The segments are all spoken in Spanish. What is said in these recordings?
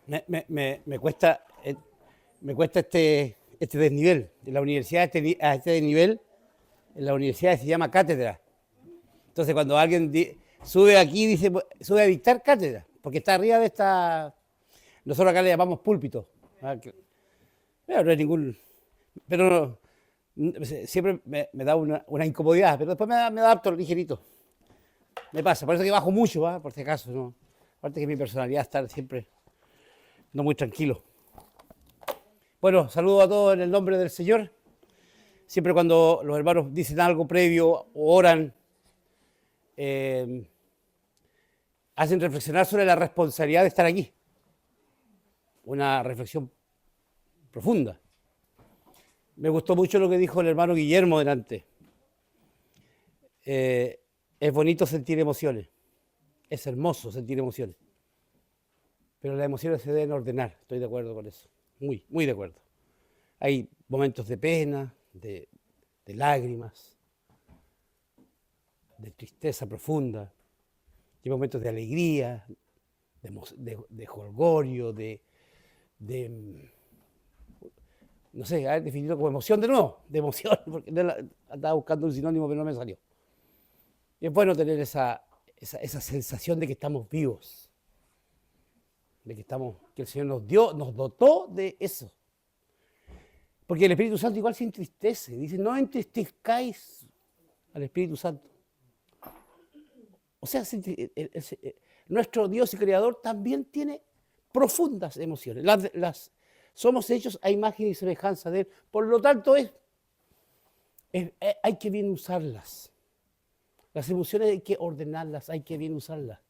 Me cuesta, este desnivel. En la universidad, a este desnivel, en la universidad se llama cátedra. Entonces, cuando alguien sube aquí, dice, sube a dictar cátedra, porque está arriba de esta. Nosotros acá le llamamos púlpito. Pero no hay ningún. Pero siempre me da una incomodidad, pero después me adapto ligerito. Me pasa, por eso que bajo mucho, por si acaso, ¿no? Aparte que mi personalidad está siempre no muy tranquilo. Bueno, saludo a todos en el nombre del Señor. Siempre cuando los hermanos dicen algo previo o oran, hacen reflexionar sobre la responsabilidad de estar aquí. Una reflexión profunda. Me gustó mucho lo que dijo el hermano Guillermo delante. Es bonito sentir emociones. Es hermoso sentir emociones. Pero las emociones se deben ordenar. Estoy de acuerdo con eso. Muy, muy de acuerdo. Hay momentos de pena, de lágrimas, de tristeza profunda. Hay momentos de alegría, de jolgorio, no sé, a ver, definirlo como emoción de nuevo, de emoción, porque andaba buscando un sinónimo pero no me salió. Y es bueno tener esa sensación de que estamos vivos, de que el Señor nos dotó de eso. Porque el Espíritu Santo igual se entristece, dice, no entristezcáis al Espíritu Santo. O sea, nuestro Dios y Creador también tiene profundas emociones. Somos hechos a imagen y semejanza de Él. Por lo tanto, hay que bien usarlas. Las emociones hay que ordenarlas, hay que bien usarlas.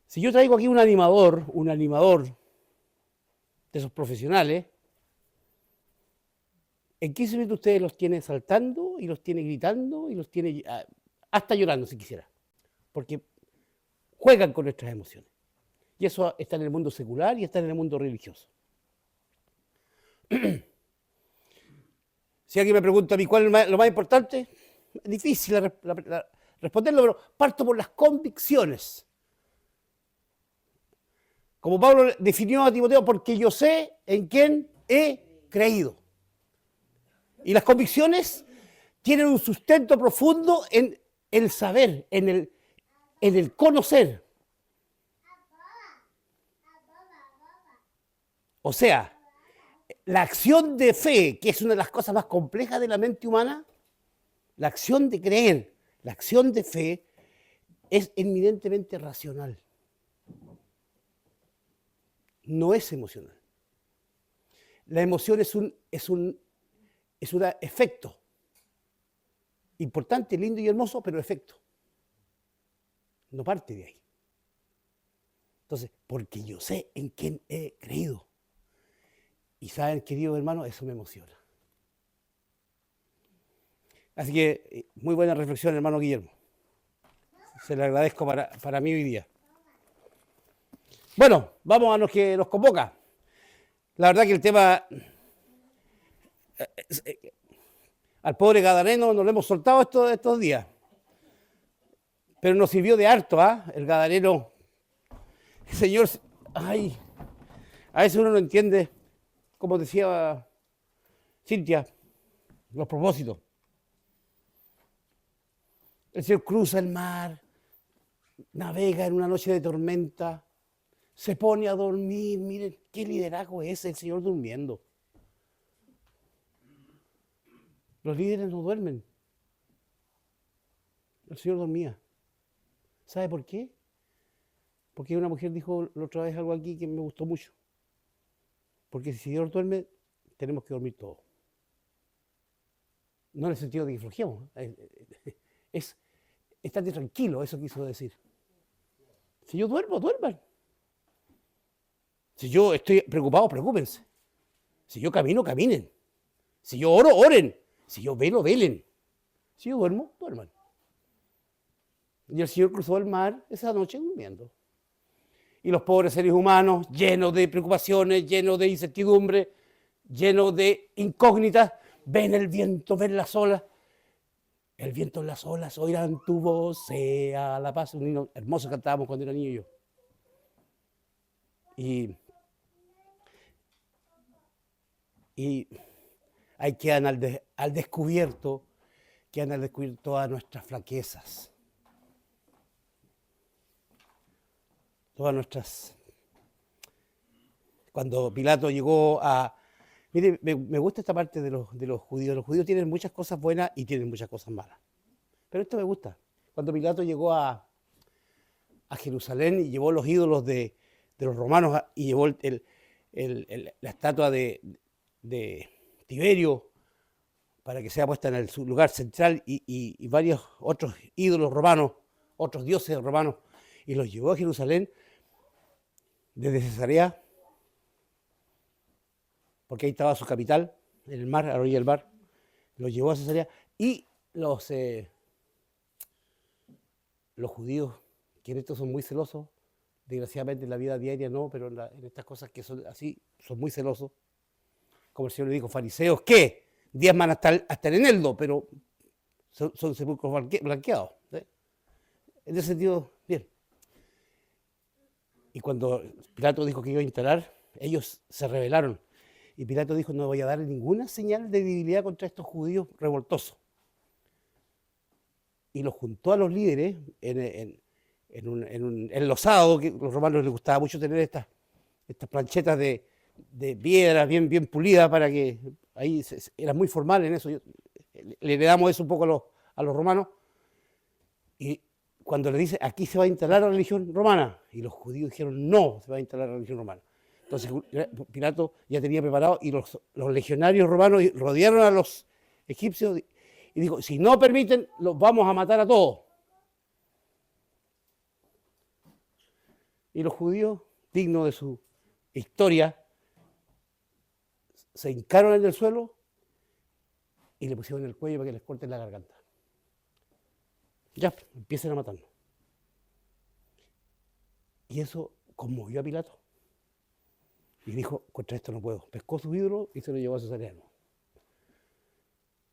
Si yo traigo aquí un animador de esos profesionales, en 15 minutos ustedes los tiene saltando y los tiene gritando y los tiene hasta llorando si quisiera. Porque juegan con nuestras emociones. Y eso está en el mundo secular y está en el mundo religioso. Si alguien me pregunta a mí cuál es lo más importante, es difícil responderlo, pero parto por las convicciones. Como Pablo definió a Timoteo, porque yo sé en quién he creído. Y las convicciones tienen un sustento profundo en el saber, en el conocer. O sea, la acción de fe, que es una de las cosas más complejas de la mente humana, la acción de creer, la acción de fe, es eminentemente racional. No es emocional. La emoción es un efecto. Importante, lindo y hermoso, pero efecto. No parte de ahí. Entonces, porque yo sé en quién he creído. Y saben, queridos hermanos, eso me emociona. Así que, muy buena reflexión, hermano Guillermo. Se le agradezco para mí hoy día. Bueno, vamos a lo que nos convoca. La verdad que el tema, al pobre Gadareno nos lo hemos soltado estos días. Pero nos sirvió de harto, el Gadareno. Señor, ay, a veces uno no entiende, como decía Cintia, los propósitos. El Señor cruza el mar, navega en una noche de tormenta, se pone a dormir. Miren, qué liderazgo es el Señor durmiendo. Los líderes no duermen. El Señor dormía. ¿Sabe por qué? Porque una mujer dijo la otra vez algo aquí que me gustó mucho. Porque si el Señor duerme, tenemos que dormir todos. No en el sentido de que flojemos. Es estate tranquilo, eso quiso decir. Si yo duermo, duerman. Si yo estoy preocupado, preocúpense. Si yo camino, caminen. Si yo oro, oren. Si yo velo, velen. Si yo duermo, duerman. Y el Señor cruzó el mar esa noche durmiendo. Y los pobres seres humanos, llenos de preocupaciones, llenos de incertidumbre, llenos de incógnitas, ven el viento, ven las olas. El viento en las olas oirán tu voz, sea la paz. Un himno hermoso cantábamos cuando era niño yo. Y Y ahí quedan al descubierto, todas nuestras flaquezas, todas nuestras... Cuando Pilato llegó a... Mire, me gusta esta parte de los judíos. Los judíos tienen muchas cosas buenas y tienen muchas cosas malas. Pero esto me gusta. Cuando Pilato llegó a Jerusalén y llevó los ídolos de los romanos y llevó la estatua de Tiberio para que sea puesta en su lugar central y varios otros ídolos romanos, otros dioses romanos, y los llevó a Jerusalén desde Cesarea, porque ahí estaba su capital, en el mar, a la orilla del mar, los llevó a Cesarea, y los judíos, que en esto son muy celosos, desgraciadamente en la vida diaria no, pero en estas cosas que son así, son muy celosos, como el Señor le dijo, fariseos, ¿qué? Diezman hasta el eneldo, pero son sepulcros blanqueados. ¿Sí? En ese sentido, bien. Y cuando Pilato dijo que iba a instalar, ellos se rebelaron. Y Pilato dijo, no voy a dar ninguna señal de debilidad contra estos judíos revoltosos. Y los juntó a los líderes en un enlosado, que a los romanos les gustaba mucho tener estas planchetas de piedra bien pulidas para que ahí era muy formal en eso. Le heredamos eso un poco a los romanos. Y cuando le dice, aquí se va a instalar la religión romana, y los judíos dijeron, no, se va a instalar la religión romana. Entonces Pilato ya tenía preparado y los legionarios romanos rodearon a los egipcios y dijo, si no permiten, los vamos a matar a todos. Y los judíos, dignos de su historia, se hincaron en el suelo y le pusieron el cuello para que les corten la garganta. Ya, empiecen a matarlo. Y eso conmovió a Pilato. Y dijo, contra esto no puedo. Pescó su ídolo y se lo llevó a Cesarea.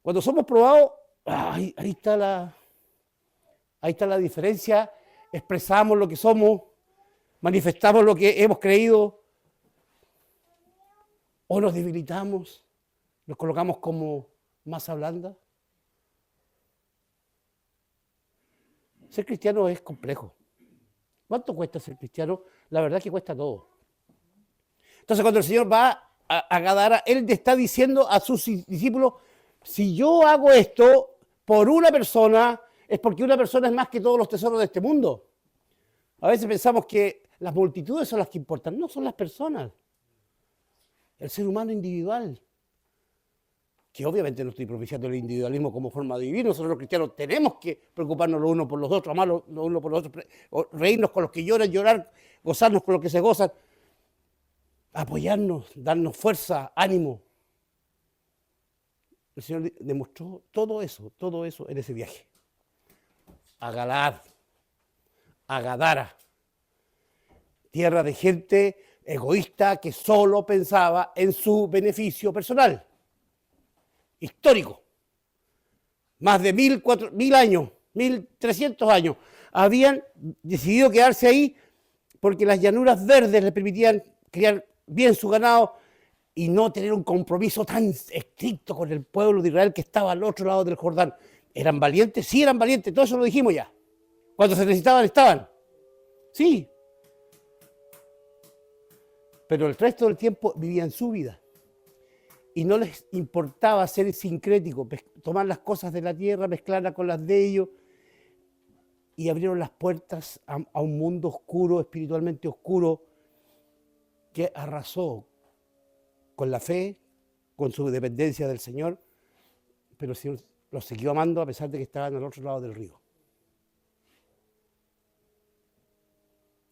Cuando somos probados, ahí está la diferencia. Expresamos lo que somos, manifestamos lo que hemos creído, o nos debilitamos, nos colocamos como masa blanda. Ser cristiano es complejo. ¿Cuánto cuesta ser cristiano? La verdad es que cuesta todo. Entonces cuando el Señor va a Gadara, Él está diciendo a sus discípulos, si yo hago esto por una persona, es porque una persona es más que todos los tesoros de este mundo. A veces pensamos que las multitudes son las que importan. No, son las personas. El ser humano individual. Que obviamente no estoy propiciando el individualismo como forma de vivir. Nosotros los cristianos tenemos que preocuparnos los unos por los otros, amar los unos por los otros, reírnos con los que lloran, llorar, gozarnos con los que se gozan, apoyarnos, darnos fuerza, ánimo. El Señor demostró todo eso en ese viaje. A Galaad, a Gadara, tierra de gente egoísta que solo pensaba en su beneficio personal. Histórico. Más de 1.000 años, 1.300 años, habían decidido quedarse ahí porque las llanuras verdes les permitían criar bien su ganado y no tener un compromiso tan estricto con el pueblo de Israel que estaba al otro lado del Jordán. ¿Eran valientes? Sí, eran valientes, todo eso lo dijimos ya. Cuando se necesitaban, estaban. Sí. Pero el resto del tiempo vivían su vida. Y no les importaba ser sincréticos, tomar las cosas de la tierra, mezclarlas con las de ellos. Y abrieron las puertas a un mundo oscuro, espiritualmente oscuro, que arrasó con la fe, con su dependencia del Señor, pero el Señor los siguió amando a pesar de que estaban al otro lado del río.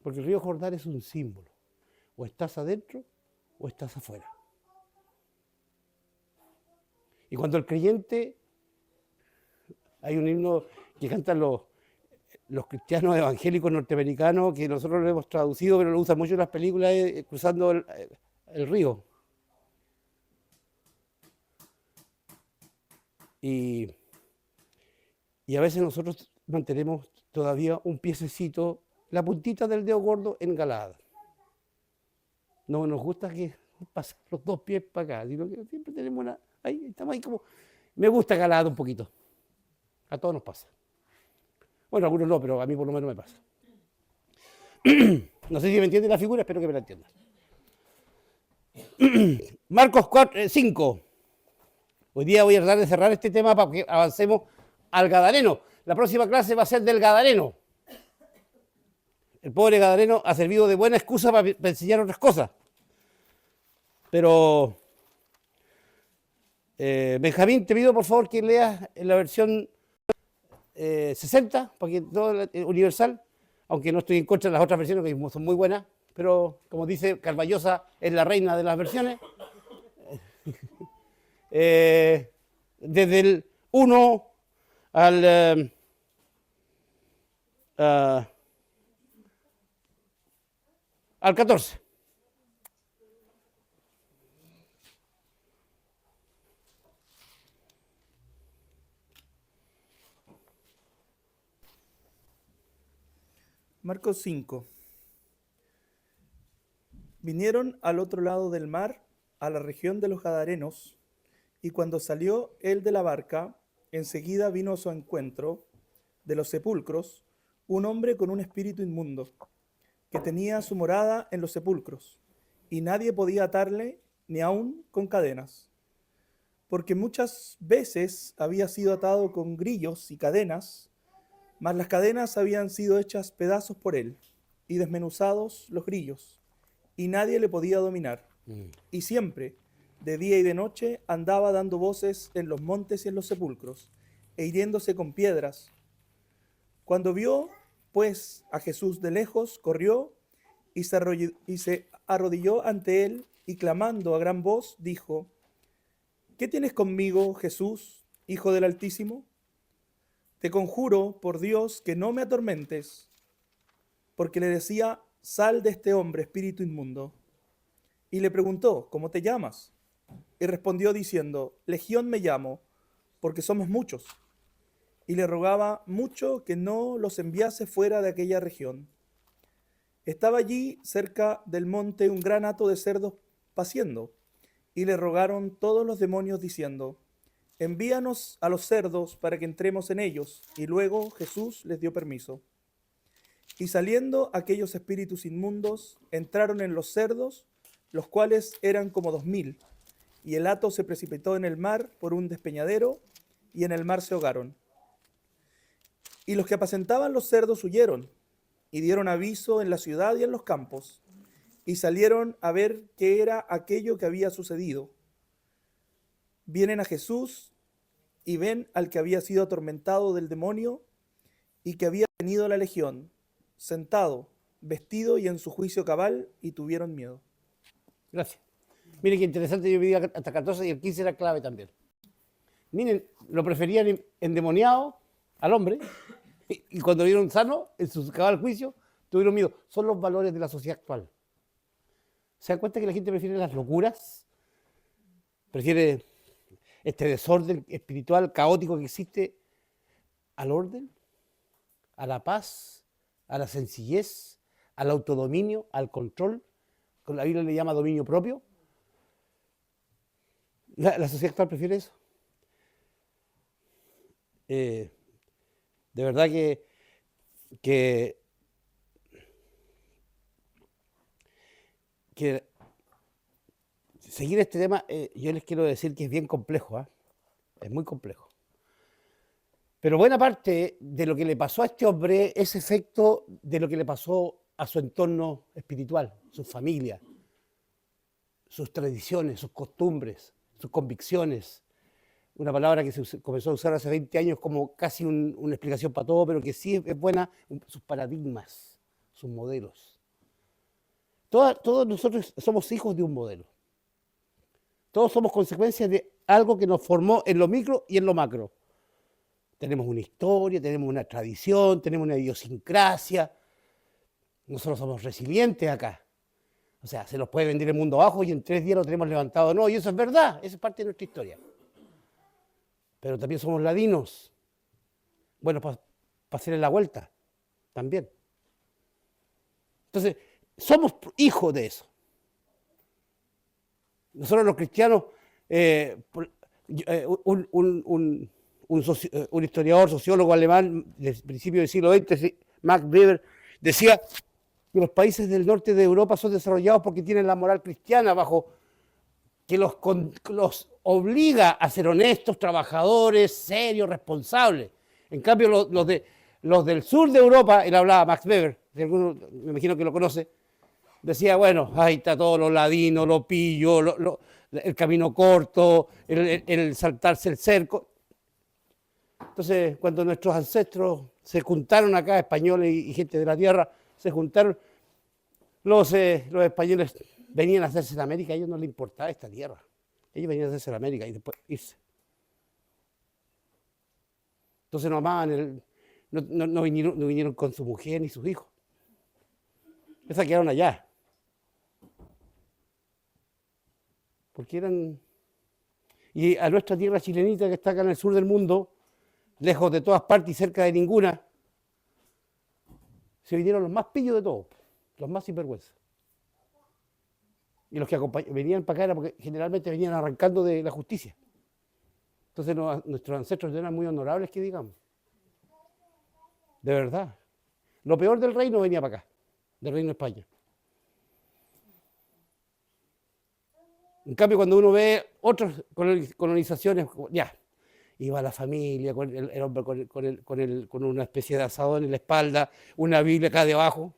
Porque el río Jordán es un símbolo. O estás adentro o estás afuera. Y cuando el creyente, hay un himno que cantan los cristianos evangélicos norteamericanos, que nosotros lo hemos traducido, pero lo usan mucho en las películas, cruzando el río. Y a veces nosotros mantenemos todavía un piececito, la puntita del dedo gordo en Galaad. No nos gusta que pasar los dos pies para acá, sino que siempre tenemos ahí estamos ahí como, me gusta calar un poquito. A todos nos pasa. Bueno, a algunos no, pero a mí por lo menos me pasa. No sé si me entiende la figura, espero que me la entiendan. Marcos 5. Hoy día voy a tratar de cerrar este tema para que avancemos al Gadareno. La próxima clase va a ser del Gadareno. El pobre Gadareno ha servido de buena excusa para enseñar otras cosas. Pero, Benjamín, te pido por favor que leas en la versión 60, porque todo universal, aunque no estoy en contra de las otras versiones que son muy buenas, pero como dice Carballosa, es la reina de las versiones. Desde el 1 al 14. Marcos 5. Vinieron al otro lado del mar, a la región de los Gadarenos, y cuando salió él de la barca, enseguida vino a su encuentro, de los sepulcros, un hombre con un espíritu inmundo, que tenía su morada en los sepulcros, y nadie podía atarle ni aun con cadenas, porque muchas veces había sido atado con grillos y cadenas, mas las cadenas habían sido hechas pedazos por él, y desmenuzados los grillos, y nadie le podía dominar. Y siempre, de día y de noche, andaba dando voces en los montes y en los sepulcros, e hiriéndose con piedras. Cuando vio, pues, a Jesús de lejos, corrió y se arrodilló ante él, y clamando a gran voz, dijo: ¿Qué tienes conmigo, Jesús, Hijo del Altísimo? Te conjuro por Dios que no me atormentes, porque le decía: sal de este hombre, espíritu inmundo. Y le preguntó: ¿cómo te llamas? Y respondió diciendo: Legión me llamo, porque somos muchos. Y le rogaba mucho que no los enviase fuera de aquella región. Estaba allí cerca del monte un gran hato de cerdos paciendo, y le rogaron todos los demonios diciendo: envíanos a los cerdos para que entremos en ellos. Y luego Jesús les dio permiso. Y saliendo aquellos espíritus inmundos, entraron en los cerdos, los cuales eran como 2000, y el hato se precipitó en el mar por un despeñadero, y en el mar se ahogaron. Y los que apacentaban los cerdos huyeron, y dieron aviso en la ciudad y en los campos, y salieron a ver qué era aquello que había sucedido. Vienen a Jesús, y ven al que había sido atormentado del demonio, y que había tenido la legión, sentado, vestido y en su juicio cabal, y tuvieron miedo. Gracias. Miren qué interesante, yo pedí hasta 14 y el 15 era clave también. Miren, lo preferían endemoniado al hombre, y cuando vieron sano, en su cabal juicio, tuvieron miedo. Son los valores de la sociedad actual. ¿Se dan cuenta que la gente prefiere las locuras? Prefiere este desorden espiritual caótico que existe al orden, a la paz, a la sencillez, al autodominio, al control. Con la Biblia le llama dominio propio. La sociedad actual prefiere eso. De verdad que seguir este tema, yo les quiero decir que es bien complejo, ¿eh? Es muy complejo. Pero buena parte de lo que le pasó a este hombre es efecto de lo que le pasó a su entorno espiritual, su familia, sus tradiciones, sus costumbres, sus convicciones. Una palabra que se comenzó a usar hace 20 años como casi una explicación para todo, pero que sí es buena, sus paradigmas, sus modelos. Todos nosotros somos hijos de un modelo. Todos somos consecuencias de algo que nos formó en lo micro y en lo macro. Tenemos una historia, tenemos una tradición, tenemos una idiosincrasia. Nosotros somos resilientes acá. O sea, se nos puede vender el mundo abajo y en 3 días lo tenemos levantado. No, y eso es verdad, eso es parte de nuestra historia. Pero también somos ladinos. Bueno, para hacerle la vuelta, también. Entonces, somos hijos de eso. Nosotros los cristianos, un historiador, sociólogo alemán del principio del siglo XX, Max Weber, decía que los países del norte de Europa son desarrollados porque tienen la moral cristiana que los obliga a ser honestos, trabajadores, serios, responsables. En cambio, los del sur de Europa, él hablaba, Max Weber, me imagino que lo conoce, decía, bueno, ahí está todo lo ladino, lo pillo, el camino corto, el saltarse el cerco. Entonces, cuando nuestros ancestros se juntaron acá, españoles y gente de la tierra, se juntaron, los españoles venían a hacerse en América, a ellos no les importaba esta tierra. Ellos venían a hacerse en América y después irse. Entonces no amaban, no vinieron con su mujer ni sus hijos. Esas quedaron allá. Porque eran... Y a nuestra tierra chilenita que está acá en el sur del mundo, lejos de todas partes y cerca de ninguna, se vinieron los más pillos de todos, los más sinvergüenzas. Y los que venían para acá era porque generalmente venían arrancando de la justicia. Entonces nuestros ancestros eran muy honorables, que digamos. De verdad. Lo peor del reino venía para acá, del reino de España. En cambio, cuando uno ve otras colonizaciones, ya, iba la familia, con el hombre con una especie de asadón en la espalda, una Biblia acá debajo.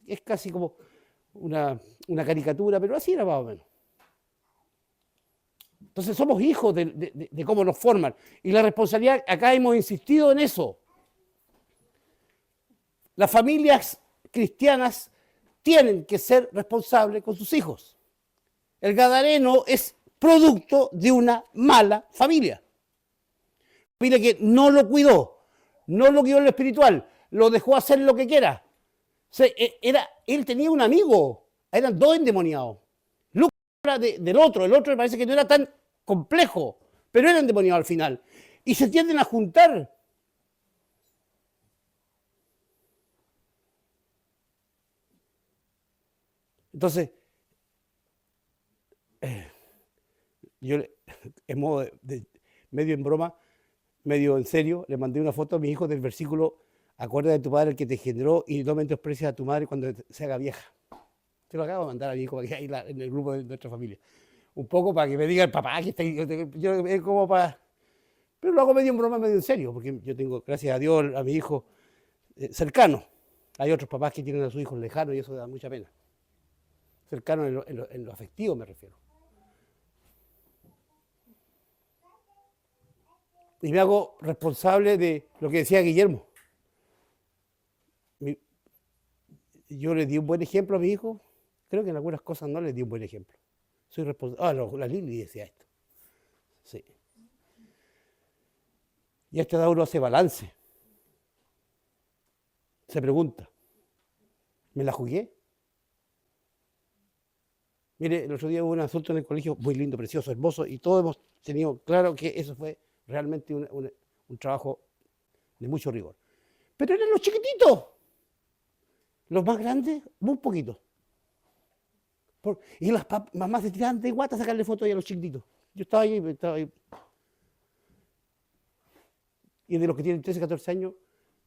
Es casi como una caricatura, pero así era más o menos. Entonces somos hijos de cómo nos forman. Y la responsabilidad, acá hemos insistido en eso. Las familias cristianas tienen que ser responsables con sus hijos. El gadareno es producto de una mala familia. Familia que no lo cuidó en lo espiritual, lo dejó hacer lo que quiera. O sea, él tenía un amigo, eran dos endemoniados. Lucas era del otro, el otro me parece que no era tan complejo, pero era endemoniado al final. Y se tienden a juntar. Entonces, yo, en modo medio en broma, medio en serio, le mandé una foto a mi hijo del versículo: acuérdate de tu padre el que te generó y no menosprecies a tu madre cuando se haga vieja. Se lo acabo de mandar a mi hijo aquí en el grupo de nuestra familia. Un poco para que me diga el papá que está ahí. Yo es como para... Pero lo hago medio en broma, medio en serio, porque yo tengo, gracias a Dios, a mi hijo cercano. Hay otros papás que tienen a sus hijos lejanos y eso da mucha pena. Cercano en lo afectivo me refiero. Y me hago responsable de lo que decía Guillermo. Yo le di un buen ejemplo a mi hijo. Creo que en algunas cosas no le di un buen ejemplo. Soy responsable. La Lili decía esto. Sí. Y a esta edad uno hace balance. Se pregunta, ¿me la jugué? Mire, el otro día hubo un asunto en el colegio muy lindo, precioso, hermoso, y todos hemos tenido claro que eso fue realmente un trabajo de mucho rigor. Pero eran los chiquititos. Los más grandes, muy poquito. Y las mamás se tiraban de guata a sacarle fotos a los chiquititos. Yo estaba ahí. Y de los que tienen 13, 14 años,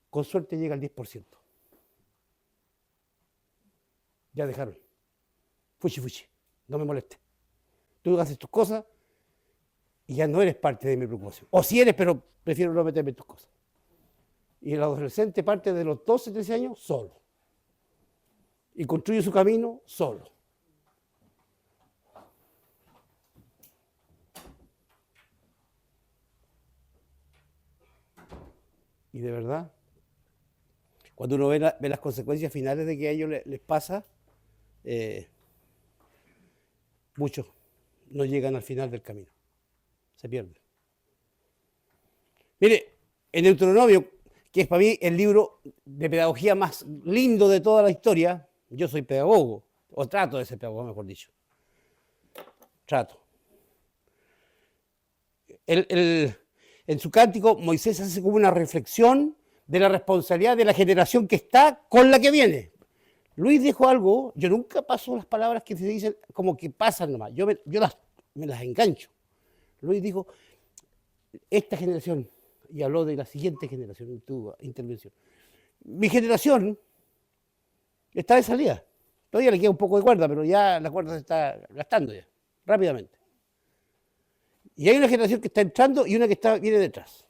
con suerte llega al 10%. Ya dejaron. Fuchi, no me moleste. Tú haces tus cosas y ya no eres parte de mi preocupación. O sí eres, pero prefiero no meterme en tus cosas. Y el adolescente parte de los 12, 13 años solo. Y construye su camino solo. Y de verdad, cuando uno ve las consecuencias finales de que a ellos les pasa, muchos no llegan al final del camino. Se pierden. Mire, en Deuteronomio, que es para mí el libro de pedagogía más lindo de toda la historia, yo soy pedagogo, o trato de ser pedagogo, mejor dicho. Trato. En su cántico, Moisés hace como una reflexión de la responsabilidad de la generación que está con la que viene. Luis dijo algo, yo nunca paso las palabras que se dicen como que pasan nomás, yo me las engancho. Luis dijo, esta generación, y habló de la siguiente generación en tu intervención. Mi generación está de salida. Todavía le queda un poco de cuerda, pero ya la cuerda se está gastando ya, rápidamente. Y hay una generación que está entrando y una que viene detrás.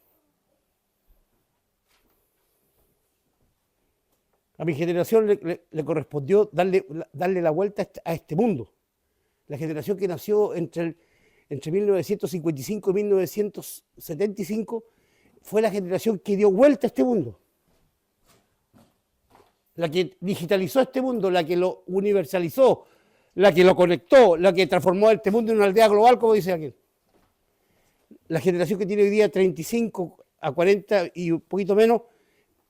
A mi generación le correspondió darle la vuelta a este mundo. La generación que nació entre 1955 y 1975 fue la generación que dio vuelta a este mundo. La que digitalizó este mundo, la que lo universalizó, la que lo conectó, la que transformó este mundo en una aldea global, como dice aquel. La generación que tiene hoy día 35 a 40 y un poquito menos,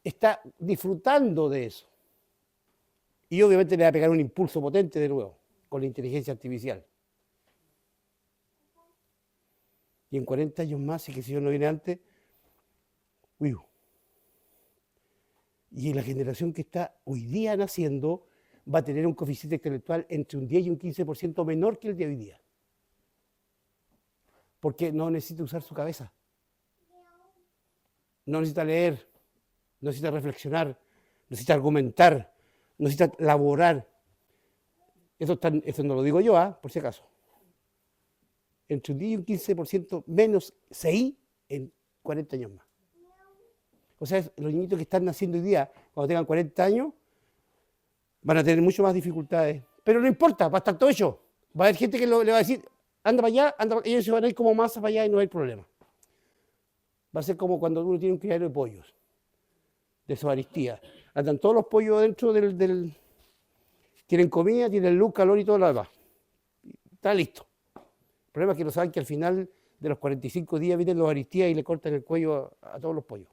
está disfrutando de eso. Y obviamente le va a pegar un impulso potente de nuevo, con la inteligencia artificial. Y en 40 años más, si que si yo no viene antes, y la generación que está hoy día naciendo va a tener un coeficiente intelectual entre un 10 y un 15% menor que el de hoy día. Porque no necesita usar su cabeza. No necesita leer, no necesita reflexionar, necesita argumentar, necesita laborar. Eso no lo digo yo, por si acaso. Entre un 10 y un 15% menos CI en 40 años más. O sea, los niñitos que están naciendo hoy día, cuando tengan 40 años, van a tener mucho más dificultades. Pero no importa, va a estar todo hecho. Va a haber gente que le va a decir, anda para allá, ellos se van a ir como masa para allá y no hay problema. Va a ser como cuando uno tiene un criadero de pollos, de Eucaristía. Andan todos los pollos dentro del... Tienen comida, tienen luz, calor y todo lo demás. Está listo. El problema es que no saben que al final de los 45 días vienen los Eucaristías y le cortan el cuello a todos los pollos.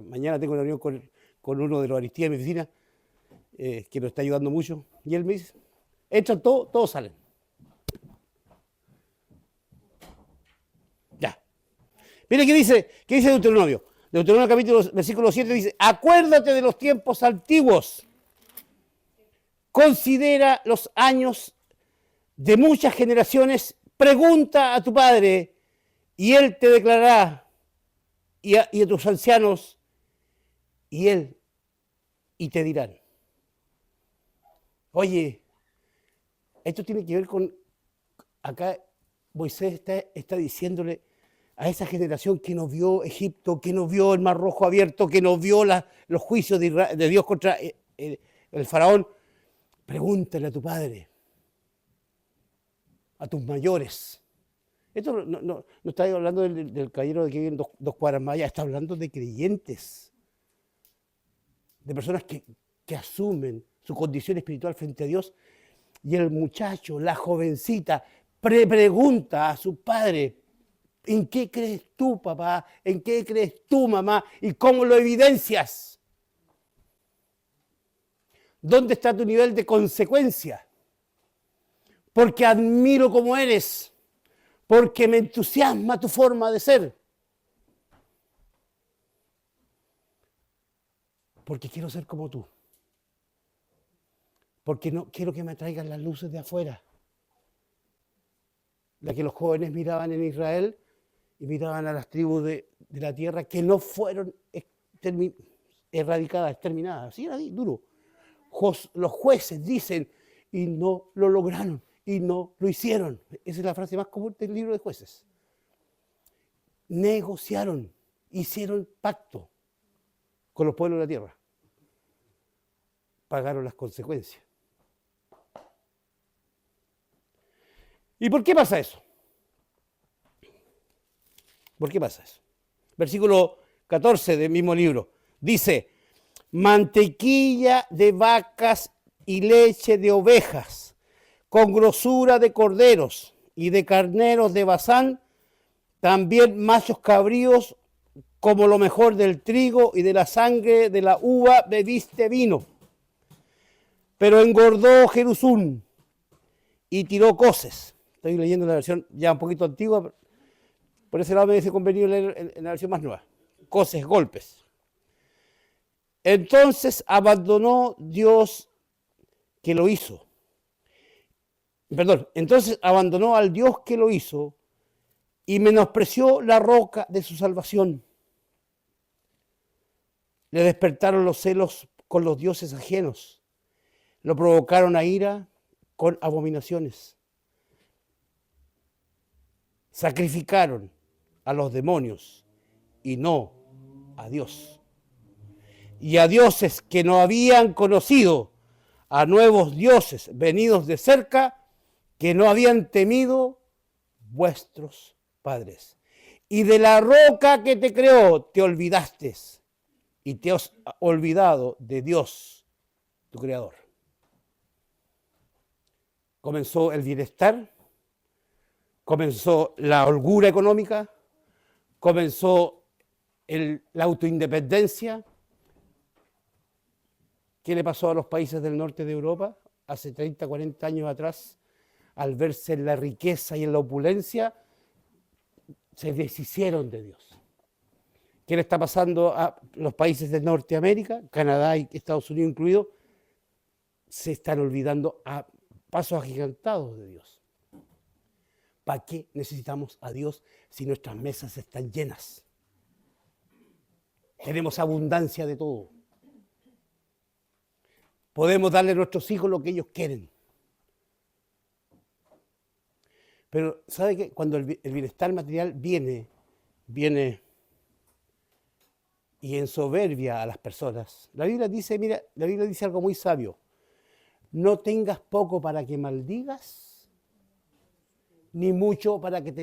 Mañana tengo una reunión con uno de los Eucaristías de mi oficina, que nos está ayudando mucho, y él me dice, entran todos salen. Ya. Mire qué dice Deuteronomio. Deuteronomio capítulo, versículo 7 dice, acuérdate de los tiempos antiguos, considera los años de muchas generaciones, pregunta a tu padre, y él te declarará, y a tus ancianos, y te dirán. Oye, esto tiene que ver con, acá Moisés está diciéndole a esa generación que no vio Egipto, que no vio el Mar Rojo abierto, que no vio los juicios de Dios contra el faraón, pregúntale a tu padre, a tus mayores. Esto no está hablando del caballero de que viven dos cuadras más allá, está hablando de creyentes, de personas que asumen su condición espiritual frente a Dios. Y el muchacho, la jovencita, pregunta a su padre, ¿en qué crees tú, papá? ¿En qué crees tú, mamá? ¿Y cómo lo evidencias? ¿Dónde está tu nivel de consecuencia? Porque admiro cómo eres, porque me entusiasma tu forma de ser, porque quiero ser como tú, porque no quiero que me traigan las luces de afuera, la que los jóvenes miraban en Israel y miraban a las tribus de la tierra que no fueron erradicadas, exterminadas. Así era duro. Los jueces dicen, y no lo lograron, y no lo hicieron. Esa es la frase más común del libro de Jueces. Negociaron, hicieron pacto con los pueblos de la tierra. Pagaron las consecuencias. ¿Y por qué pasa eso? ¿Por qué pasa eso? Versículo 14 del mismo libro dice, mantequilla de vacas y leche de ovejas, con grosura de corderos y de carneros de Basán, también machos cabríos, como lo mejor del trigo y de la sangre de la uva bebiste vino. Pero engordó Jerusún y tiró coces. Estoy leyendo la versión ya un poquito antigua, por ese lado me hubiese convenido leer en la versión más nueva. Coces, golpes. Entonces abandonó Dios que lo hizo. Perdón, entonces abandonó al Dios que lo hizo y menospreció la roca de su salvación. Le despertaron los celos con los dioses ajenos. Lo provocaron a ira con abominaciones. Sacrificaron a los demonios y no a Dios. Y a dioses que no habían conocido, a nuevos dioses venidos de cerca, que no habían temido vuestros padres. Y de la roca que te creó te olvidaste y te has olvidado de Dios, tu creador. Comenzó el bienestar, comenzó la holgura económica, comenzó la autoindependencia. ¿Qué le pasó a los países del norte de Europa hace 30, 40 años atrás? Al verse en la riqueza y en la opulencia, se deshicieron de Dios. ¿Qué le está pasando a los países de Norteamérica, Canadá y Estados Unidos incluidos? Se están olvidando a pasos agigantados de Dios. ¿Para qué necesitamos a Dios si nuestras mesas están llenas? Tenemos abundancia de todo. Podemos darle a nuestros hijos lo que ellos quieren. Pero ¿sabe qué? Cuando el bienestar material viene y ensoberbia a las personas, la Biblia dice, mira, la Biblia dice algo muy sabio. No tengas poco para que maldigas, ni mucho para que te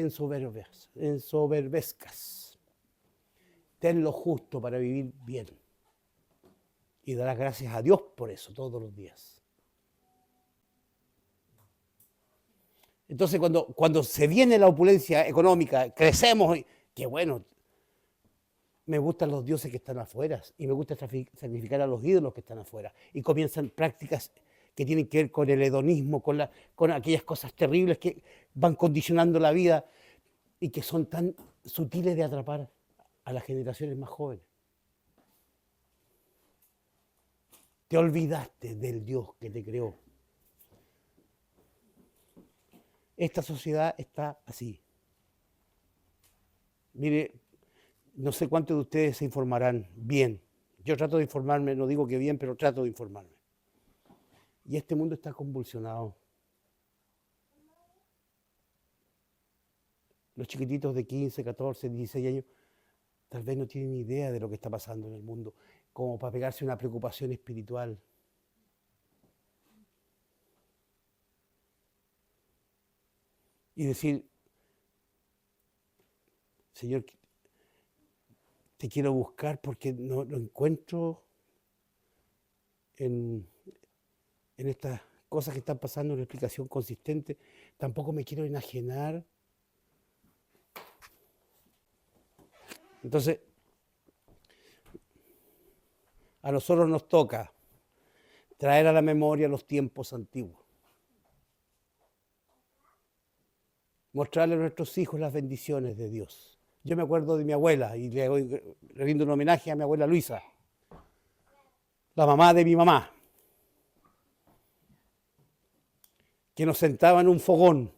ensoberbezcas. Ten lo justo para vivir bien. Y darás gracias a Dios por eso todos los días. Entonces, cuando se viene la opulencia económica, crecemos, qué bueno, me gustan los dioses que están afuera y me gusta sacrificar a los ídolos que están afuera. Y comienzan prácticas que tienen que ver con el hedonismo, con aquellas cosas terribles que van condicionando la vida y que son tan sutiles de atrapar a las generaciones más jóvenes. Te olvidaste del Dios que te creó. Esta sociedad está así. Mire, no sé cuántos de ustedes se informarán bien. Yo trato de informarme, no digo que bien, pero trato de informarme. Y este mundo está convulsionado. Los chiquititos de 15, 14, 16 años tal vez no tienen idea de lo que está pasando en el mundo, como para pegarse una preocupación espiritual. Y decir, Señor, te quiero buscar porque no lo encuentro en estas cosas que están pasando, una explicación consistente. Tampoco me quiero enajenar. Entonces, a nosotros nos toca traer a la memoria los tiempos antiguos. Mostrarle a nuestros hijos las bendiciones de Dios. Yo me acuerdo de mi abuela y le rindo un homenaje a mi abuela Luisa, la mamá de mi mamá, que nos sentaba en un fogón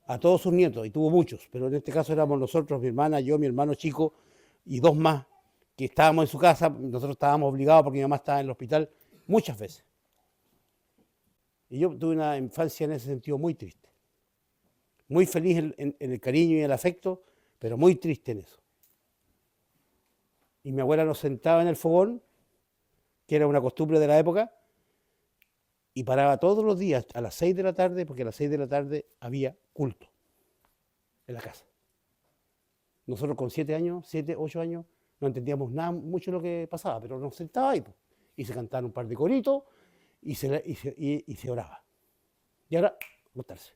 a todos sus nietos, y tuvo muchos, pero en este caso éramos nosotros, mi hermana, yo, mi hermano chico y dos más, que estábamos en su casa. Nosotros estábamos obligados porque mi mamá estaba en el hospital muchas veces. Y yo tuve una infancia en ese sentido muy triste. Muy feliz en el cariño y el afecto, pero muy triste en eso. Y mi abuela nos sentaba en el fogón, que era una costumbre de la época, y paraba todos los días a las 6 de la tarde, porque a las 6 de la tarde había culto en la casa. Nosotros con 7 años, 7, 8 años, no entendíamos nada, mucho de lo que pasaba, pero nos sentaba ahí, pues, y se cantaban un par de coritos y se oraba. Y ahora, acostarse.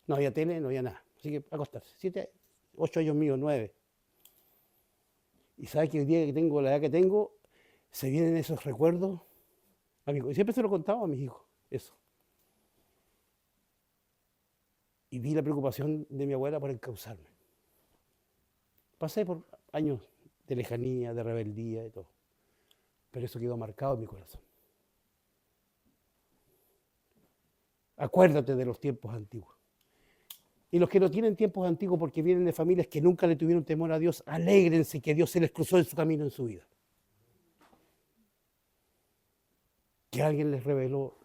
No había tele, no había nada. Así que acostarse. 7, 8 años míos, 9. Y sabes que el día que tengo la edad que tengo, se vienen esos recuerdos. Y siempre se lo contaba a mis hijos, eso. Y vi la preocupación de mi abuela por encauzarme. Pasé por años de lejanía, de rebeldía y todo. pero eso quedó marcado en mi corazón. Acuérdate de los tiempos antiguos. Y los que no tienen tiempos antiguos porque vienen de familias que nunca le tuvieron temor a Dios, alégrense que Dios se les cruzó en su camino en su vida. Que alguien les reveló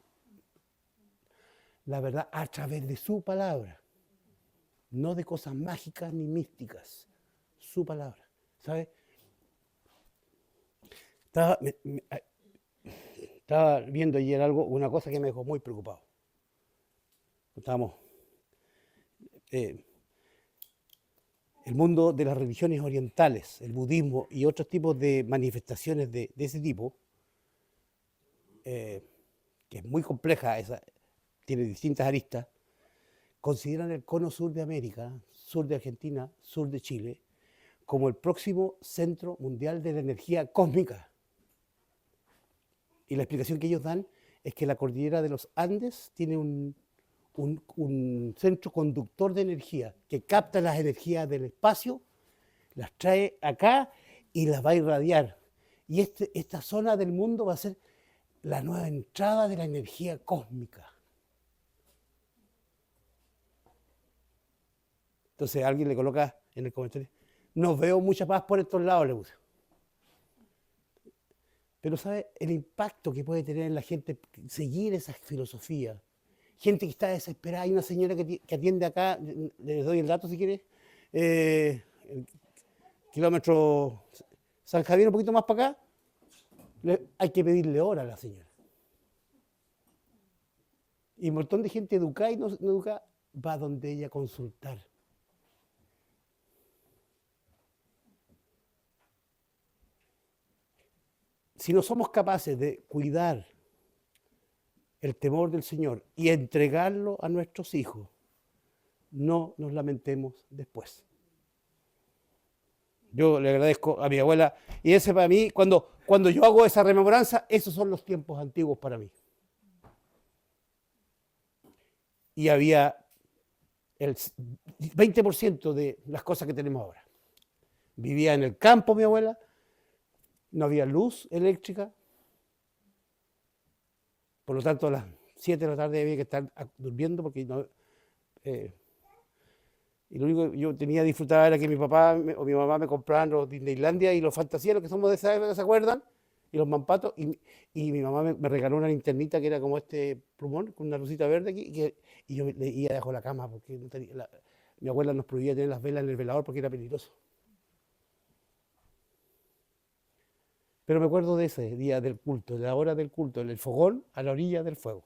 la verdad a través de su palabra. No de cosas mágicas ni místicas. Su palabra. ¿Sabes? Estaba viendo ayer una cosa que me dejó muy preocupado. Estábamos... el mundo de las religiones orientales, el budismo y otros tipos de manifestaciones de ese tipo, que es muy compleja, tiene distintas aristas, consideran el cono sur de América, sur de Argentina, sur de Chile, como el próximo centro mundial de la energía cósmica. Y la explicación que ellos dan es que la cordillera de los Andes tiene un centro conductor de energía que capta las energías del espacio, las trae acá y las va a irradiar. Y esta zona del mundo va a ser la nueva entrada de la energía cósmica. Entonces alguien le coloca en el comentario, no veo mucha paz por estos lados, le puse. Pero ¿sabe el impacto que puede tener en la gente seguir esa filosofía? Gente que está desesperada. Hay una señora que atiende acá, les doy el dato si quiere, el kilómetro San Javier, un poquito más para acá, hay que pedirle hora a la señora. Y un montón de gente educada y no educada va donde ella a consultar. Si no somos capaces de cuidar el temor del Señor y entregarlo a nuestros hijos, no nos lamentemos después. Yo le agradezco a mi abuela, y ese para mí, cuando yo hago esa rememoranza, esos son los tiempos antiguos para mí. Y había el 20% de las cosas que tenemos ahora. Vivía en el campo mi abuela, no había luz eléctrica, por lo tanto a las 7 de la tarde había que estar durmiendo porque no... y lo único que yo tenía que disfrutar era que mi papá o mi mamá me compraban los Disneylandia y los Fantasía, los que somos de esa época, ¿se acuerdan? Y los Mampatos, y mi mamá me regaló una linternita que era como este plumón, con una lucita verde aquí, y yo leía debajo de la cama, porque no tenía, mi abuela nos prohibía tener las velas en el velador porque era peligroso. Pero me acuerdo de ese día del culto, de la hora del culto, en el fogón a la orilla del fuego.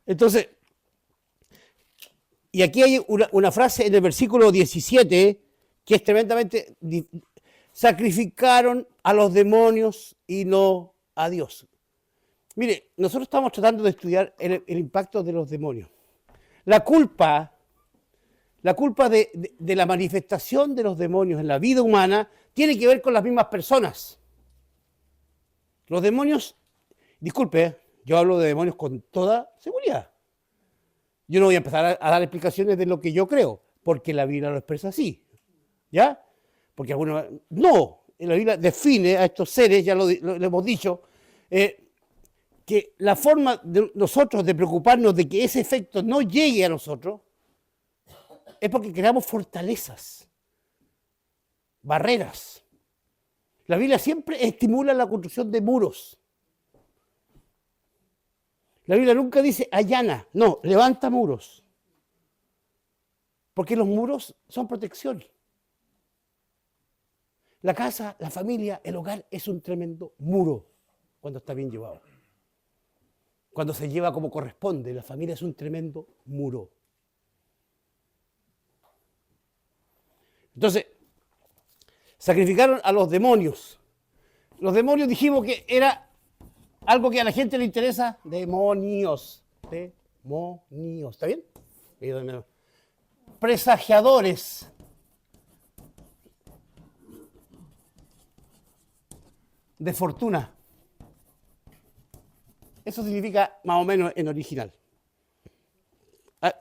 Entonces, y aquí hay una frase en el versículo 17 que es tremendamente... Sacrificaron a los demonios y no a Dios. Mire, nosotros estamos tratando de estudiar el impacto de los demonios. La culpa de la manifestación de los demonios en la vida humana tiene que ver con las mismas personas. Los demonios, disculpe, yo hablo de demonios con toda seguridad. Yo no voy a empezar a dar explicaciones de lo que yo creo, porque la Biblia lo expresa así. ¿Ya? Porque algunos... No, la Biblia define a estos seres, ya lo hemos dicho, que la forma de nosotros de preocuparnos de que ese efecto no llegue a nosotros es porque creamos fortalezas, barreras. La Biblia siempre estimula la construcción de muros. La Biblia nunca dice allana, no, levanta muros. Porque los muros son protección. La casa, la familia, el hogar es un tremendo muro cuando está bien llevado. Cuando se lleva como corresponde, la familia es un tremendo muro. Entonces, sacrificaron a los demonios. Los demonios dijimos que era algo que a la gente le interesa. Demonios. Demonios. ¿Está bien? Presagiadores. De fortuna. Eso significa más o menos en original.